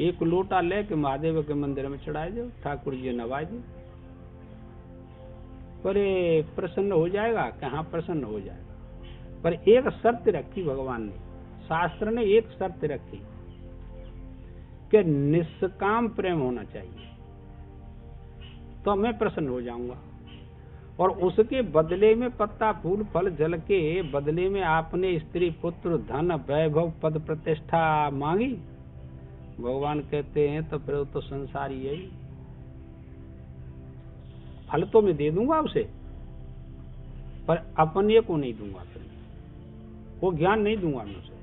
एक लोटा लेके महादेव के मंदिर में चढ़ाए दो, ठाकुर जी नवाज दो, पर प्रसन्न हो जाएगा। कहाँ प्रसन्न हो जाएगा। पर एक शर्त रखी भगवान ने, शास्त्र ने एक शर्त रखी कि निष्काम प्रेम होना चाहिए तो मैं प्रसन्न हो जाऊंगा। और उसके बदले में पत्ता फूल फल जल के बदले में आपने स्त्री पुत्र धन वैभव पद प्रतिष्ठा मांगी, भगवान कहते हैं तो फिर तो संसार ही है। फल तो मैं दे दूंगा उसे, पर अपने को नहीं दूंगा, फिर वो ज्ञान नहीं दूंगा मैं उसे।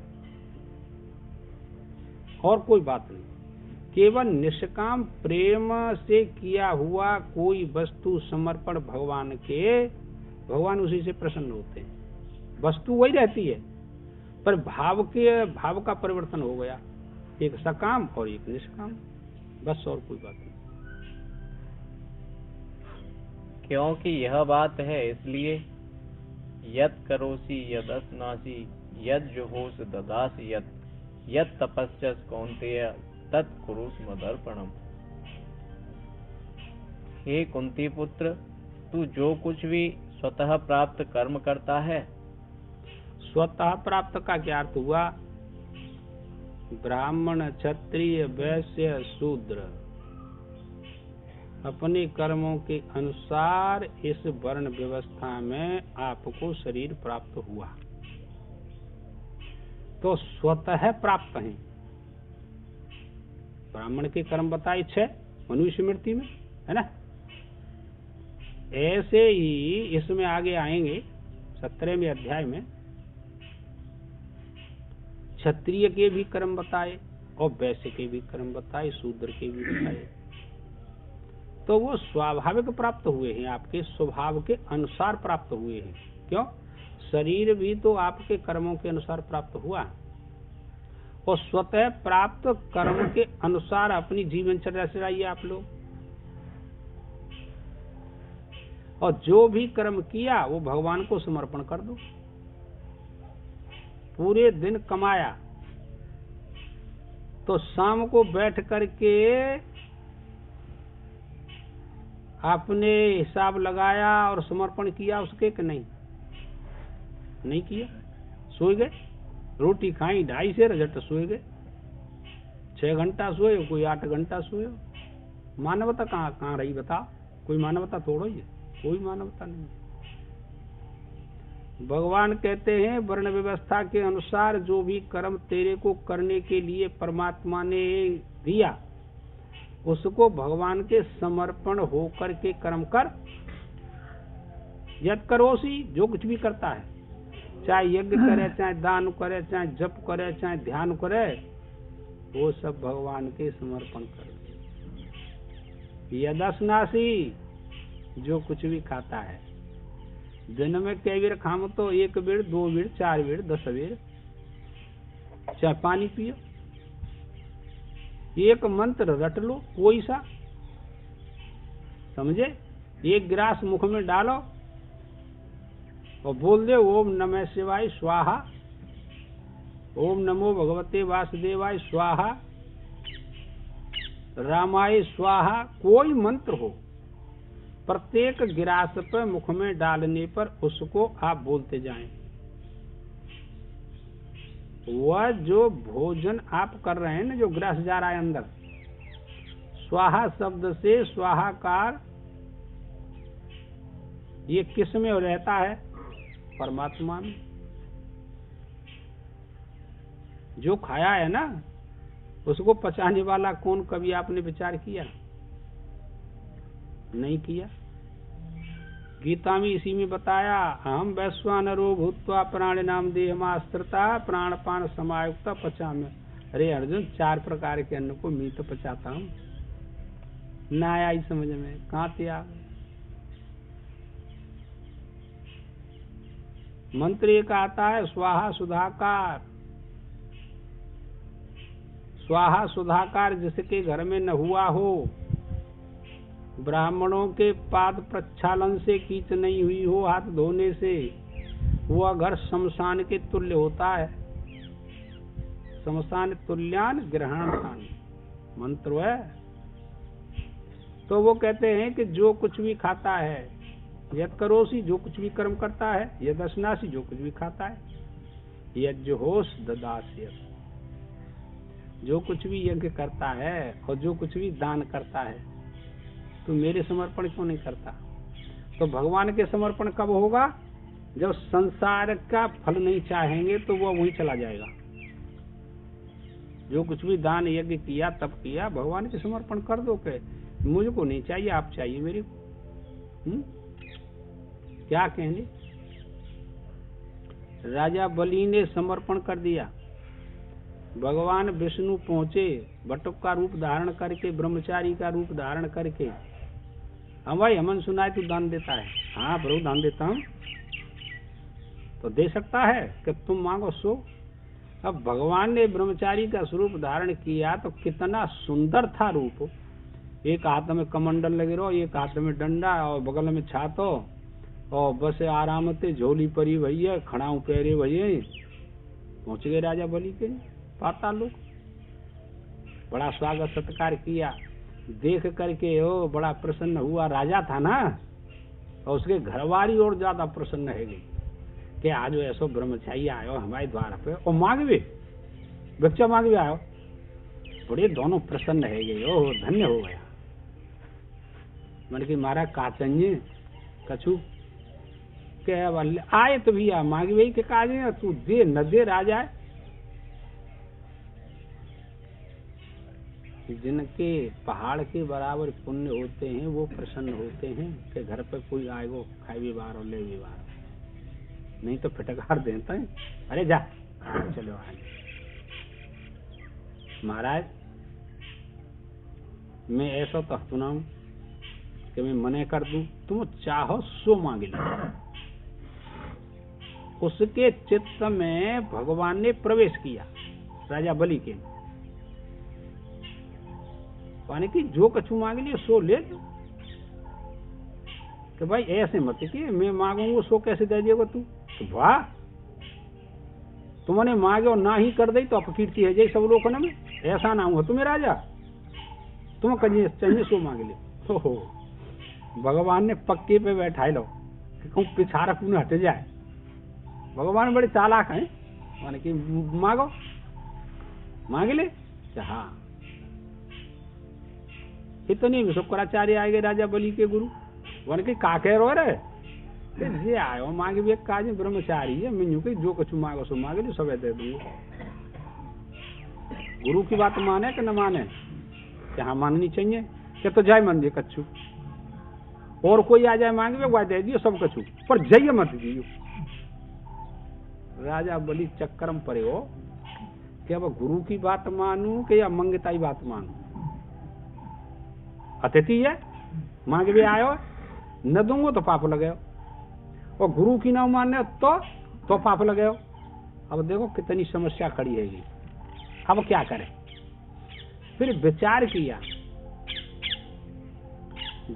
और कोई बात नहीं, केवल निष्काम प्रेम से किया हुआ कोई वस्तु समर्पण भगवान के, भगवान उसी से प्रसन्न होते हैं। वस्तु वही रहती है पर भाव का परिवर्तन हो गया, एक सकाम और एक निष्काम, बस और कोई बात नहीं। क्योंकि यह बात है इसलिए यत करोसि यद अस्नासि यद जुहोस ददास यत तपस्यस कौन्तेय तत् कुरुष मदर्पणम। हे कुंती पुत्र, तू जो कुछ भी स्वतः प्राप्त कर्म करता है। स्वतः प्राप्त का क्या अर्थ हुआ? ब्राह्मण क्षत्रिय वैश्य शूद्र अपने कर्मों के अनुसार इस वर्ण व्यवस्था में आपको शरीर प्राप्त हुआ तो स्वतः प्राप्त है। ब्राह्मण के कर्म बताए 6 मनुष्य मृत्यु में, है ना। ऐसे ही इसमें आगे आएंगे 17वें अध्याय में क्षत्रिय के भी कर्म बताए और वैश्य के भी कर्म बताए, शूद्र के भी बताए। तो वो स्वाभाविक प्राप्त हुए हैं, आपके स्वभाव के अनुसार प्राप्त हुए हैं। क्यों? शरीर भी तो आपके कर्मों के अनुसार प्राप्त हुआ और स्वतः प्राप्त कर्म के अनुसार अपनी जीवनचर्या चलाइए आप लोग। और जो भी कर्म किया वो भगवान को समर्पण कर दो। पूरे दिन कमाया तो शाम को बैठ करके आपने हिसाब लगाया और समर्पण किया उसके कि नहीं किया। सोए गए, रोटी खाई 2:30 से रजट सोए गए, 6 घंटा सोए, कोई 8 घंटा सोए। मानवता कहाँ रही बताओ? कोई मानवता थोड़ा ही है, कोई मानवता नहीं। भगवान कहते हैं वर्ण व्यवस्था के अनुसार जो भी कर्म तेरे को करने के लिए परमात्मा ने दिया उसको भगवान के समर्पण होकर के कर्म कर। यद करोसी, जो कुछ भी करता है, चाहे यज्ञ करे, चाहे दान करे, चाहे जप करे, चाहे ध्यान करे, वो सब भगवान के समर्पण कर। यदस्नासी, जो कुछ भी खाता है, दिन में कई बेर खाम तो 1 बेर 2 बेर 4 बेर 10 बेर, चाहे पानी पियो, एक मंत्र रट लो कोई सा, समझे, 1 गिलास मुख में डालो और बोल दे ओम नमः शिवाय स्वाहा, ओम नमो भगवते वासुदेवाय स्वाहा, रामाय स्वाहा, कोई मंत्र हो, प्रत्येक गिलास पर मुख में डालने पर उसको आप बोलते जाएं। वह जो भोजन आप कर रहे हैं ना, जो गिलास जा रहा है अंदर, स्वाहा शब्द से स्वाहाकार, ये किस में रहता है? परमात्मा में। जो खाया है ना, उसको पचाने वाला कौन, कभी आपने विचार किया? नहीं किया। गीता में इसी में बताया, अहम वैश्वानरो भूत्वा प्राणिनाम देहमाश्रिता प्राणपान समायुक्त पचाम्य। अरे अर्जुन, 4 प्रकार के अन्न को मीत पचाता हूँ, ना आई समझ में, कहाँ थे आप? मंत्र एक आता है स्वाहा सुधाकार। स्वाहा सुधाकार जिसके घर में न हुआ हो, ब्राह्मणों के पाद प्रक्षालन से कीच नहीं हुई हो हाथ धोने से, वह घर शमशान के तुल्य होता है। शमशान तुल्यान ग्रहण मंत्र है। तो वो कहते हैं कि जो कुछ भी खाता है, यद करोसी, जो कुछ भी कर्म करता है, यद अस्नासी, जो कुछ भी खाता है, यज्ञोस ददास्य, जो कुछ भी यज्ञ करता है और जो कुछ भी दान करता है, तो मेरे समर्पण क्यों नहीं करता? तो भगवान के समर्पण कब होगा? जब संसार का फल नहीं चाहेंगे तो वो वहीं चला जाएगा। जो कुछ भी दान यज्ञ किया तब किया, भगवान के समर्पण कर दो के मुझको नहीं चाहिए, आप चाहिए मेरे को। क्या कहेंगे? राजा बलि ने समर्पण कर दिया, भगवान विष्णु पहुंचे बटुक का रूप धारण करके, ब्रह्मचारी का रूप धारण करके, हाँ भाई हमन सुनाए तू दान देता है, हाँ प्रभु दान देता हूँ, तो दे सकता है कि तुम मांगो सो। अब भगवान ने ब्रह्मचारी का स्वरूप धारण किया तो कितना सुंदर था रूप, एक हाथ में कमंडल लगे रहो, एक हाथ में डंडा और बगल में छातो, और बस आराम से झोली परी भैया, खड़ाऊ पैरे भैया, पहुंच गए राजा बलि के पाताल लोक। बड़ा स्वागत सत्कार किया, देख करके ओ बड़ा प्रसन्न हुआ। राजा था ना, और उसके घरवाली और ज्यादा प्रसन्न है गई कि आज ऐसो ब्रह्मचारी आयो हमारे द्वार पे और मांगवे भिक्षा मांगवे आयो। बड़े दोनों प्रसन्न है गए, ओ धन्य हो गया। मन की मारा का चाहिए कछु के आए तो भैया मांगवे के काज है, तू दे न दे राजा। जिनके पहाड़ के बराबर पुण्य होते हैं वो प्रसन्न होते हैं कि घर पर कोई आएगो खाए भी बार और ले भी बार, नहीं तो फिटकार देता है, अरे जा चलो आए। महाराज मैं ऐसा तो सुनाऊं कि मैं मने कर दूं, तुम चाहो सो मांग लो। उसके चित्त में भगवान ने प्रवेश किया राजा बलि के, यानी कि जो कछु मांग लियो सो ले लो। कि भाई ऐसे मत कि मैं मांगूंगा सो कैसे दे देगा तू, तो वाह तुमने मांगे और ना ही कर दई तो अपकीर्ति है जाई सब लोगों में, ऐसा ना हुआ तुम्हें राजा, तुम कहीं चाहिए सो मांग ले। हो भगवान ने पक्के पे बैठाए लो कि कहूँ पिछाड़ा क्यों हट जाए। भगवान बड़े चालाक हैं, माने कि मांगो मांग ले। हाँ इतनी में शुक्राचार्य आए गए राजा बलि के गुरु, वन के का कह रो रे ये आयो मांगे भी काज ब्रह्मचारी है, मैं के जो कुछ मांगो सो मांगे जो सब दे दूंगा। गुरु की बात माने कि न माने, क्या माननी चाहिए क्या? तो जाए मन जे कच्छु और कोई आ जाए मांगे वह दे दियो सब कछु, पर जय मत दियो। राजा बलि चक्कर में पड़े हो कि अब गुरु की बात मानूं कि या मंगता की बात मानूं। अतिथि है, मांगे भी आयो, न दूंगो तो पाप लगे, और गुरु की ना माने तो पाप लगे। अब देखो कितनी समस्या खड़ी है ये। अब क्या करें? फिर विचार किया,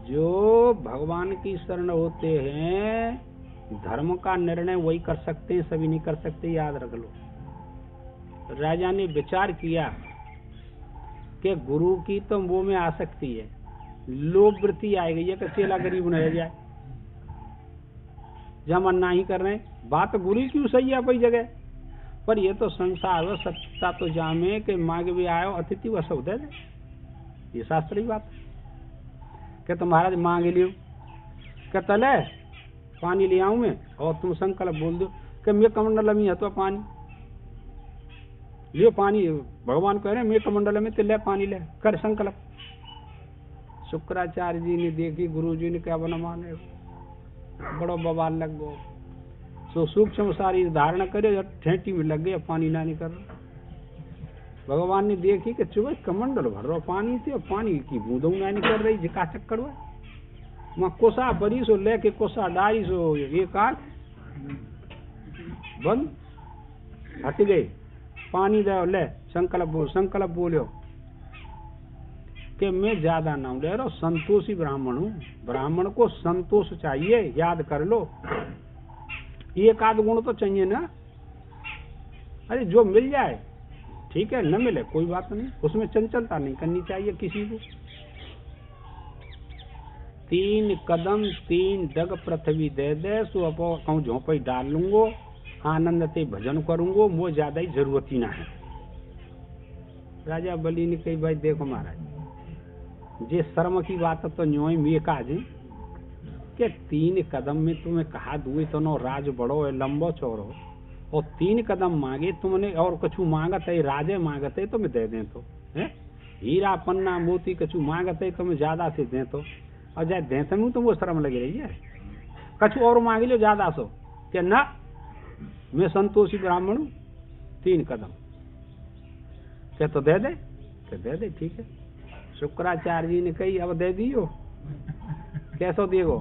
जो भगवान की शरण होते हैं धर्म का निर्णय वही कर सकते हैं, सभी नहीं कर सकते, याद रख लो। राजा ने विचार किया कि गुरु की तो वो में आ सकती है, लोभ वृत्ति आएगी ये कि चेला गरीब न रह जाए, जब मन नहीं कर रहे। बात गुरु क्यों सही है अपनी जगह, पर ये तो संसार हो, सत्ता तो जामे के मांग भी आयो अतिथि वह सब दे दे, ये शास्त्री बात। क्या तो महाराज मांग लियो, क्या तले पानी ले आऊं मैं, और तुम संकल्प बोल दो कि मैं कमंडल में है तो पानी लियो, पानी भगवान कह रहे मैं कमंडल में तो ले पानी ले, कर संकल्प। शुक्राचार्य जी ने देखी गुरु जी ने क्या बना माने, बड़ो बवाल लग गो। सो सूक्ष्म सारी धारणा करे, ठेठी में लग गया, पानी ना निकल रहा। भगवान ने देखी कि चुबे कमंडल भर रहा पानी से, पानी की बूंदों ना निकल रही, जिका चक्कर हुआ। वहाँ कोसा बड़ी सो लेके कोसा डाई सो एक आंख बंद हट गए, पानी दे ले, संकल्प बोलो कि मैं ज्यादा ना ले रहा, संतोषी ब्राह्मण हूँ, ब्राह्मण को संतोष चाहिए, याद कर लो। एक आध गुण तो चाहिए ना, अरे जो मिल जाए ठीक है, न मिले कोई बात नहीं, उसमें चंचलता नहीं करनी चाहिए किसी को। 3 कदम 3 डग पृथ्वी दे दे, सो अब कहूँ झोंपड़ी डाल लूंगो, आनंद से भजन करूंगो, वो ज्यादा ही जरूरत ही ना है। राजा बलि ने कही भाई देखो महाराज, जे शर्म की बात तो न्यो ही में काज के 3 कदम में तुम्हें कहा दुए तो नो राज बड़ो है, लंबो चौड़ो, और 3 कदम मांगे तुमने, और कछु मांगत है राजे मांगत है तो मैं दे दें तो है, हीरा पन्ना मोती कछु मांगत है तो मैं ज्यादा से दें तो, और जाए दें तो वो शर्म लगी रही है। कछु और मांग लो ज्यादा सो कि ना मैं संतोषी ब्राह्मण हूँ, 3 कदम क्या तो दे दे, क्या दे दे ठीक है। शुक्राचार्य जी ने कही अब दे दियो, कैसो देगो,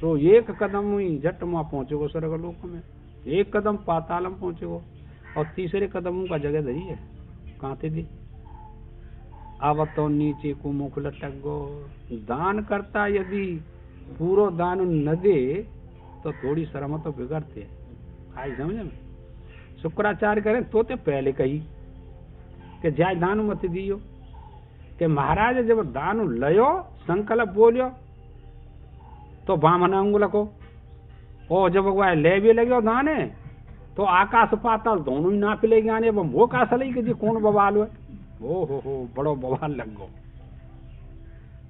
तो 1 कदम ही झट में पहुंचेगो स्वर्गलोक में, 1 कदम पाताल में पहुंचेगो, और 3रे कदम का जगह धरी है कहाँ थे दी। अब तो नीचे को मुख लटक गो। दान करता यदि पूरा दान न दे तो थोड़ी शर्म तो बिगड़ते आई, समझे में। शुक्राचार्य करें तो ते पहले कही कि जाय दान मत दियो, कि महाराज जब दान लयो संकल्प बोलियो तो बामन अंगुल को, और जब वह ले भी लगे दान है तो आकाश पाताल दोनों ही नाप ले गए, वो का सलई कि जी कौन बवाल हुआ, ओ हो बड़ो बवाल लग गो।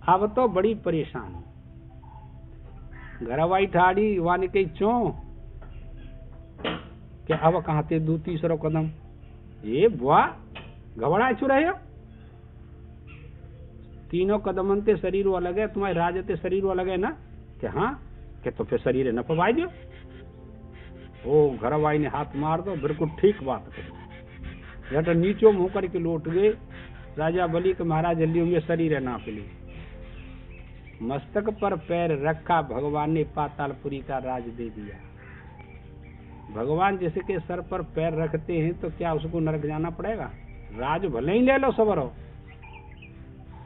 अब तो बड़ी परेशान घरवाई ठाड़ी वानी कही चो कि अब कहाँ थे 2-3 कदम, ये बुआ घबराए चु रहे हो, 3 कदम ते शरीर अलग है, तुम्हारे राज ते शरीर अलग है ना, कि हाँ कि तो फिर शरीर न पवाई दो। ओ घरवाई ने हाथ मार दो, बिल्कुल ठीक बात करी, या तो नीचो मुंह करके लौट गए। राजा बलि के महाराज जल्दी होंगे शरीर है नाप ली, मस्तक पर पैर रखा, भगवान ने पातालपुरी का राज दे दिया। भगवान जैसे के सर पर पैर रखते हैं तो क्या उसको नरक जाना पड़ेगा, राज भले ही ले लो सबरो,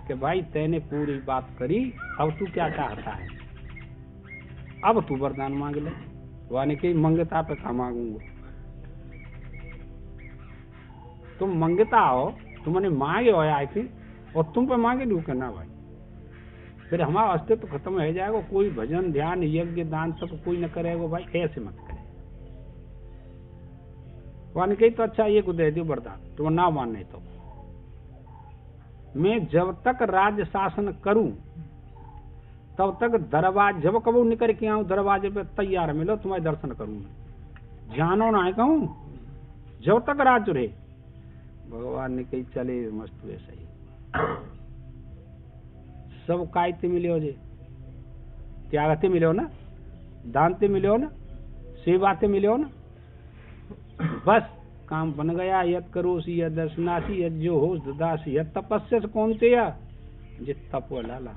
कि भाई तैने पूरी बात करी, अब तू क्या चाहता है, अब तू वरदान मांग ले। वानी की मंगता पे कहा मांगूंगा, तुम मंगता हो, तुमने मांगे हो आए थे और तुम पे मांगे लू करना भाई, फिर हमारा अस्तित्व खत्म हो जाएगा, कोई भजन ध्यान यज्ञ दान सब कोई न करेगा भाई, ऐसे मत करे। वानी कही तो अच्छा ये को दे दो वरदान, तुम ना मानने तो मैं जब तक राज्य शासन करूं तब तक दरवाजे जब कबू निकल के आऊं दरवाजे पे तैयार मिलो, तुम्हारे दर्शन करूं मैं, जानो ना कहूं जब तक राज रहे। भगवान ने कही चले मस्त हुए सही, सब कायते मिले हो जे त्यागते मिले हो ना, दानते मिले हो ना, सेवाते मिले हो ना, बस काम बन गया। यत करोसी यत दर्शनासी यत जो हो ददासी यत तपस्या से कौन ते जित तप लाला।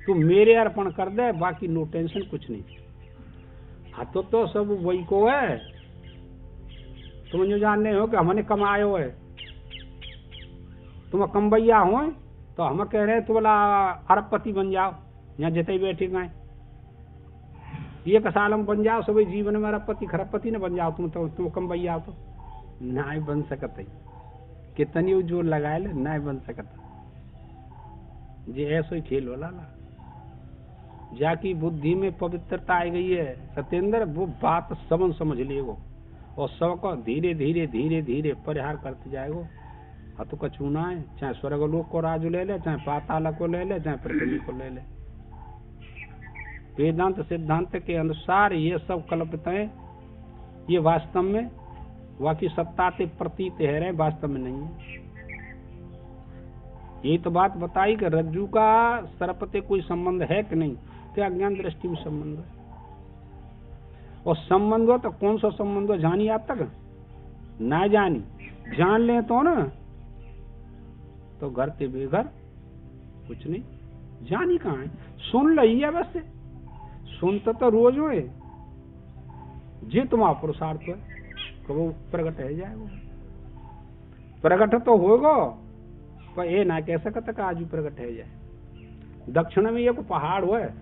तू मेरे अर्पण कर दे, बाकी नो टेंशन, कुछ नहीं। हाँ तो सब वही को है। तुम जो जानने हो कि हमने कमायो है, तुम कमबैया हो तो हम कह रहे तुम अरबपति बन जाओ, यहाँ जिते बैठे गए एक साल में बन जाओ, सब जीवन में अरबपति खरबपति न बन जाओ। तुम कमबैया तो नहीं बन सकते, कितनी जोर लगाए ले नहीं बन सकता। जे ऐसा ही खेल हो लाला। जाकी बुद्धि में पवित्रता आ गई है सत्येंद्र, वो बात समझ लेगो और सबको धीरे धीरे धीरे धीरे परिहार करते जाएगो। हाँ तो कछूना है, चाहे स्वर्गलोक को राजू ले ले, चाहे पाताल को ले ले, चाहे पृथ्वी को ले ले। वेदांत सिद्धांत के अनुसार ये सब कल्पित है, ये वास्तव में वाकी सत्ता से प्रतीत है रहे, वास्तव में नहीं है। यही तो बात बताई कि रज्जू का सर्प से कोई संबंध है कि नहीं, क्या अज्ञान दृष्टि में संबंध है। और संबंध हो तो कौन सा संबंध हो जानी आप तक ना जानी, जान ले तो ना तो घर के बेघर कुछ नहीं, जानी कहाँ है, सुन लही है बस। सुनते तो रोज हो जे तुम्हारा पुरुषार्थ है वो प्रकट है जाएगा, प्रकट तो होगा पर ये ना कह सकता आज भी प्रकट है जाए। दक्षिण में एक पहाड़ हुआ है,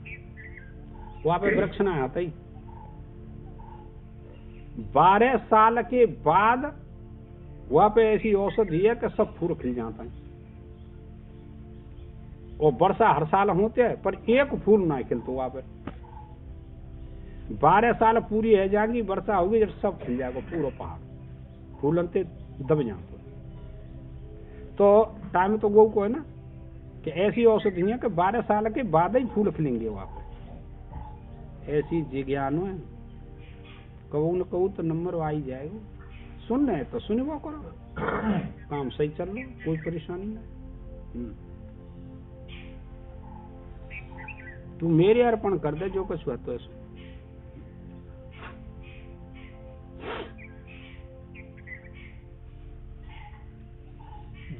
वहां पे वृक्ष ना आता ही 12 साल के बाद वहां पे ऐसी औषधि है कि सब फूल खिल जाता है। और वर्षा हर साल होते है पर एक फूल ना खिलता वहां पे। 12 साल पूरी है जाएगी, वर्षा होगी जब सब खिल जाएगा पूरा पहाड़, फूलते दब जाते। तो टाइम तो गौ को है ना कि ऐसी औषधि है कि 12 साल के बाद ही फूल खिलेंगे वहां पे। ऐसी जिज्ञान है, कहूँ न कहूँ तो नंबर आ ही जाएगा। सुन रहे तो सुने वो करो, काम सही चल रहा, कोई परेशानी नहीं। तू मेरे अर्पण कर दे जो कुछ हुआ तो ऐसा।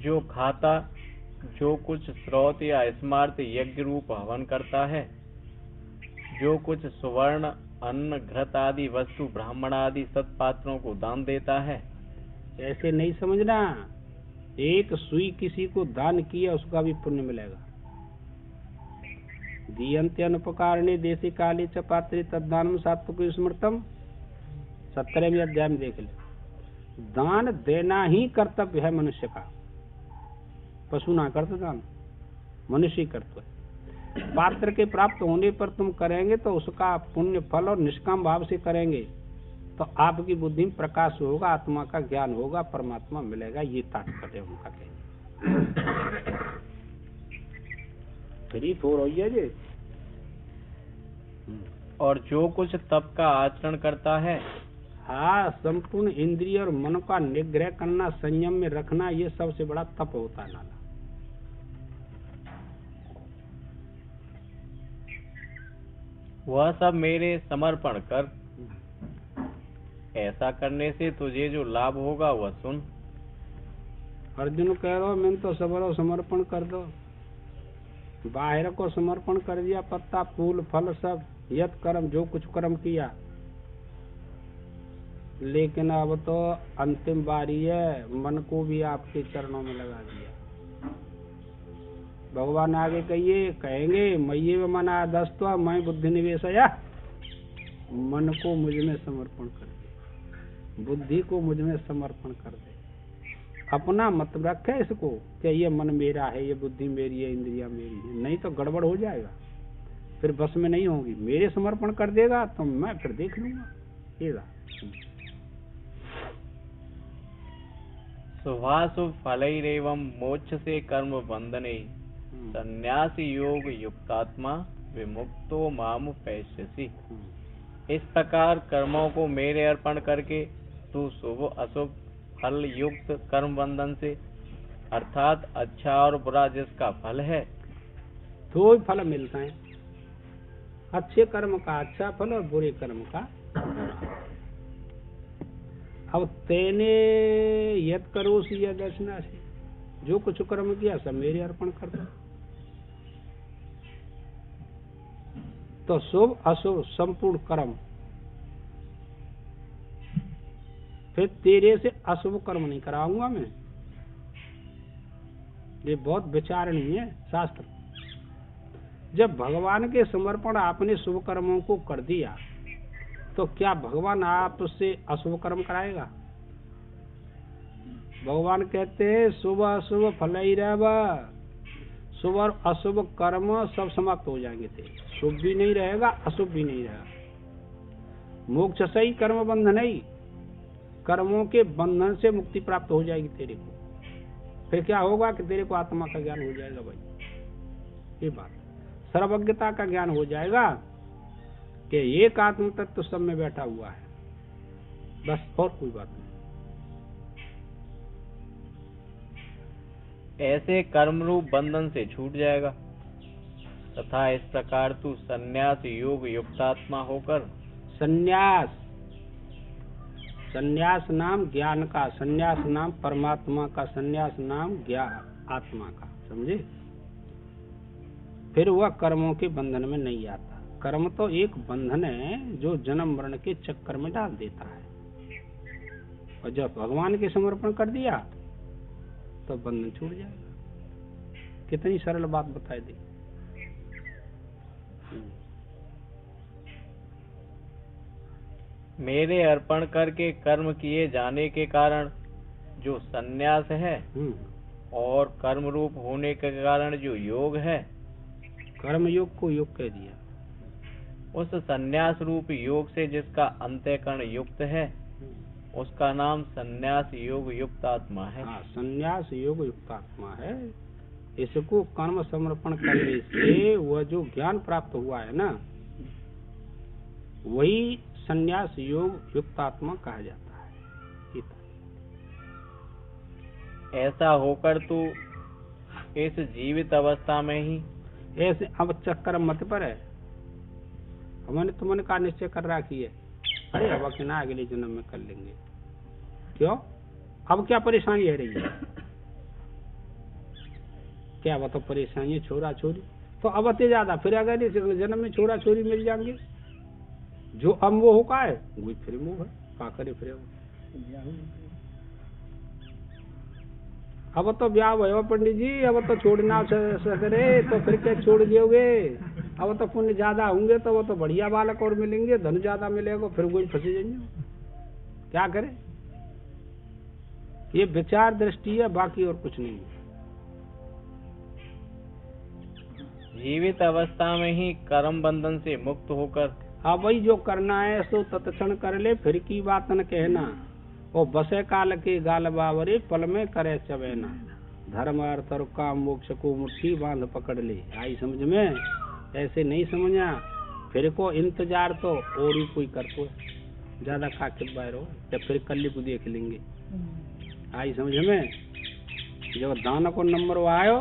जो खाता जो कुछ स्रोत या स्मार्त यज्ञ रूप हवन करता है, जो कुछ सुवर्ण अन्न घृत आदि वस्तु ब्राह्मण आदि सत्पात्रों को दान देता है। ऐसे नहीं समझना, एक सुई किसी को दान किया उसका भी पुण्य मिलेगा। दीयन्ते अनुपकारणे देशे काले च पात्रे तद्दानम सात्विक स्मृतम, 17वें अध्याय में देख ले। दान देना ही कर्तव्य है मनुष्य का, पशु ना करते दान, मनुष्य ही करता है। पात्र के प्राप्त होने पर तुम करेंगे तो उसका पुण्य फल, और निष्काम भाव से करेंगे तो आपकी बुद्धि में प्रकाश होगा, आत्मा का ज्ञान होगा, परमात्मा मिलेगा। ये तात्पर्य उनका कहना। फ्री फोर हो जी। और जो कुछ तप का आचरण करता है, हाँ, संपूर्ण इंद्रिय और मन का निग्रह करना, संयम में रखना, ये सबसे बड़ा तप होता है नाला। वह सब मेरे समर्पण कर। ऐसा करने से तुझे जो लाभ होगा वह सुन। अर्जुन कह रहा मैंने तो सबरो समर्पण कर दो, बाहर को समर्पण कर दिया, पत्ता फूल फल सब, यत कर्म जो कुछ कर्म किया, लेकिन अब तो अंतिम बारी है, मन को भी आपके चरणों में लगा दिया। भगवान आगे कहेंगे मय्ये व मना दस्त्वा मैं बुद्धि निवेशया, मन को मुझ में समर्पण कर दे, बुद्धि को मुझ में समर्पण कर दे। अपना मत रखे इसको कि ये मन मेरा है, ये बुद्धि मेरी है, इंद्रिया मेरी है, नहीं तो गड़बड़ हो जाएगा, फिर बस में नहीं होगी। मेरे समर्पण कर देगा तो मैं फिर देख लूंगा। ये शुभाशुभ फलैरेवं मोक्ष से कर्म बंधने, संन्यासी योग युक्तात्मा विमुक्तो माम पैश्यसि। इस प्रकार कर्मों को मेरे अर्पण करके तू शुभ अशुभ फल युक्त कर्म बंधन से, अर्थात अच्छा और बुरा जिसका फल है, दो ही फल मिलते हैं, अच्छे कर्म का अच्छा फल और बुरे कर्म का बुरा। अब तेने यद करो सी या दर्शना से, जो कुछ कर्म किया सब मेरे अर्पण कर दो। तो शुभ अशुभ संपूर्ण कर्म, फिर तेरे से अशुभ कर्म नहीं कराऊंगा मैं। ये बहुत विचारणीय है शास्त्र। जब भगवान के समर्पण आपने शुभ कर्मों को कर दिया, तो क्या भगवान आपसे अशुभ कर्म कराएगा? भगवान कहते हैं शुभ अशुभ फल ही रहेगा, शुभ और अशुभ कर्म सब समाप्त हो जाएंगे थे। शुभ भी नहीं रहेगा, अशुभ भी नहीं रहेगा। मोक्ष से ही कर्म बंधन नहीं, कर्मों के बंधन से मुक्ति प्राप्त हो जाएगी तेरे को। फिर क्या होगा कि तेरे को आत्मा का ज्ञान हो जाएगा भाई। ये बात सर्वज्ञता का ज्ञान हो जाएगा कि एक आत्म तत्व सब में बैठा हुआ है, बस और कोई बात नहीं। ऐसे कर्म रूप बंधन से छूट जाएगा तथा इस प्रकार तू संन्यास योग युक्तात्मा होकर संन्यास, संन्यास नाम ज्ञान का, संन्यास नाम परमात्मा का, संन्यास नाम ज्ञान आत्मा का, समझे? फिर वह कर्मों के बंधन में नहीं आता। कर्म तो एक बंधन है जो जन्म मरण के चक्कर में डाल देता है, और जब भगवान के समर्पण कर दिया तो बंधन छूट जाएगा। कितनी सरल बात बताई दी। मेरे अर्पण करके कर्म किए जाने के कारण जो संन्यास है और कर्म रूप होने के कारण जो योग है, कर्म योग को योग कह दिया। उस संन्यास रूप योग से जिसका अंतःकरण युक्त है उसका नाम संन्यास योग युक्त आत्मा है। हाँ, संन्यास योग युक्त आत्मा है। इसको कर्म समर्पण करने से वह जो ज्ञान प्राप्त हुआ है ना, वही संन्यास योग युक्त आत्मा कहा जाता है। ऐसा होकर तू इस जीवित अवस्था में ही ऐसे अब चक्कर मत पर है। हमने तुमने का निश्चय कर रखी है, अरे अब कि ना अगले जन्म में कर लेंगे। क्यों? अब क्या परेशानी है रही है? क्या वो तो परेशानी है छोरा छोरी, तो अब अति ज्यादा फिर अगले जन्म में छोरा छोरी मिल जाएंगे। जो अब वो हो का है वही फिर वो है, का करे फिर अब तो ब्याह भयो पंडित जी, अब तो छोड़ना सके तो फिर क्या छोड़ दियोगे? अब तो पुण्य ज्यादा होंगे तो वो तो बढ़िया बालक और मिलेंगे, धन ज्यादा मिलेगा, फिर वही फंसे जाएंगे। क्या करे? ये विचार दृष्टि है, बाकी और कुछ नहीं है। जीवित अवस्था में ही कर्म बंधन से मुक्त होकर अब वही जो करना है सो तत्क्षण कर ले, फिर की बात न कहना। और बसे काल के गाल बावरे पल में करे चबेना, धर्म अर्थ और काम मोक्ष को मुट्ठी बांध पकड़ ले। आई समझ में? ऐसे नहीं समझा फिर को इंतजार तो और ही कोई करतो है, ज्यादा काकिब बाहर हो या फिर कल को देख लेंगे। आई समझ में? जब दान को नंबर आयो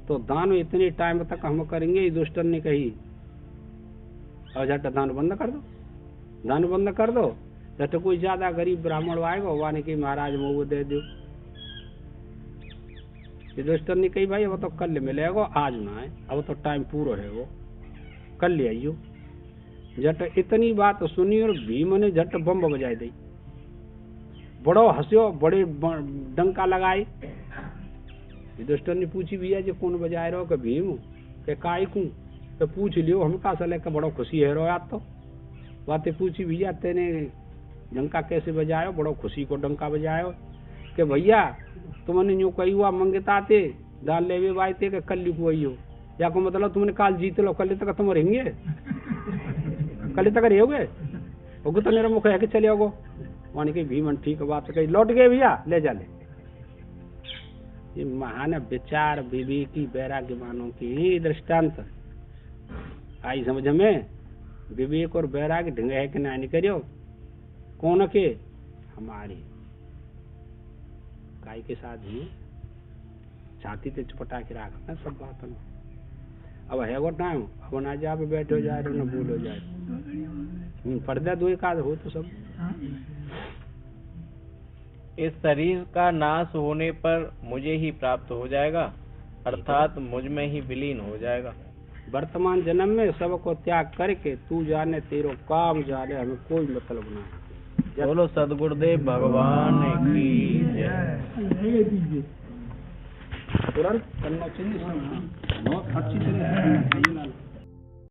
तो दान इतने टाइम तक हम करेंगे, दुष्टन ने कही, और झट दान बंद कर दो, दान बंद कर दो। झट कोई ज्यादा गरीब ब्राह्मण आएगा वाने की महाराज मुँह दे दो। दुष्टन ने कही भाई अब तो कल मिलेगा, आज ना है, अब तो टाइम पूरा है, वो कल ले आइयो। झट इतनी बात सुनी और भीम ने झट बम बजाई दी, बड़ो हंस्यो, बड़े डंका लगाए। दुष्टन ने पूछी भैया जी कौन बजाए रहो? के भीम के काय को तो पूछ लियो, हम का सले का बड़ो खुशी है रो। आज तो बातें पूछी भैया तेने डंका कैसे बजायो? बड़ो खुशी को डंका बजायो के भैया तुमने यूँ कही हुआ मंगता थे दाल लेवे बाई थे के कल को आइयो, या को मतलब तुमने काल जीत लो, कल तक तुम रहेंगे, कल तक रहोगे, वो तो मेरा मुख है कि चले आओ। वानी की भीमन ठीक बात कही, लौट गए भैया ले जा ले। ये महान विचार विवेकी वैराग्यवानों की दृष्टांत आई समझ में। विवेक और वैराग्य ढंग है कि नहीं करियो? कौन के? हमारी काय के साथ ही छाती ते चपटा के रखना सब बात में। अब है वो टाइम, अब ना जा पे बैठे हो जाए न भूल हो जाए, पर्दा दो एक आध हो तो सब। इस शरीर का नाश होने पर मुझे ही प्राप्त हो जाएगा, अर्थात मुझ में ही विलीन हो जाएगा। वर्तमान जन्म में सबको त्याग करके तू जाने तेरो काम जाने, हमें कोई मतलब नहीं। बोलो सदगुरुदेव भगवान की जय। तुरंत करना चाहिए, बहुत अच्छी तरह से।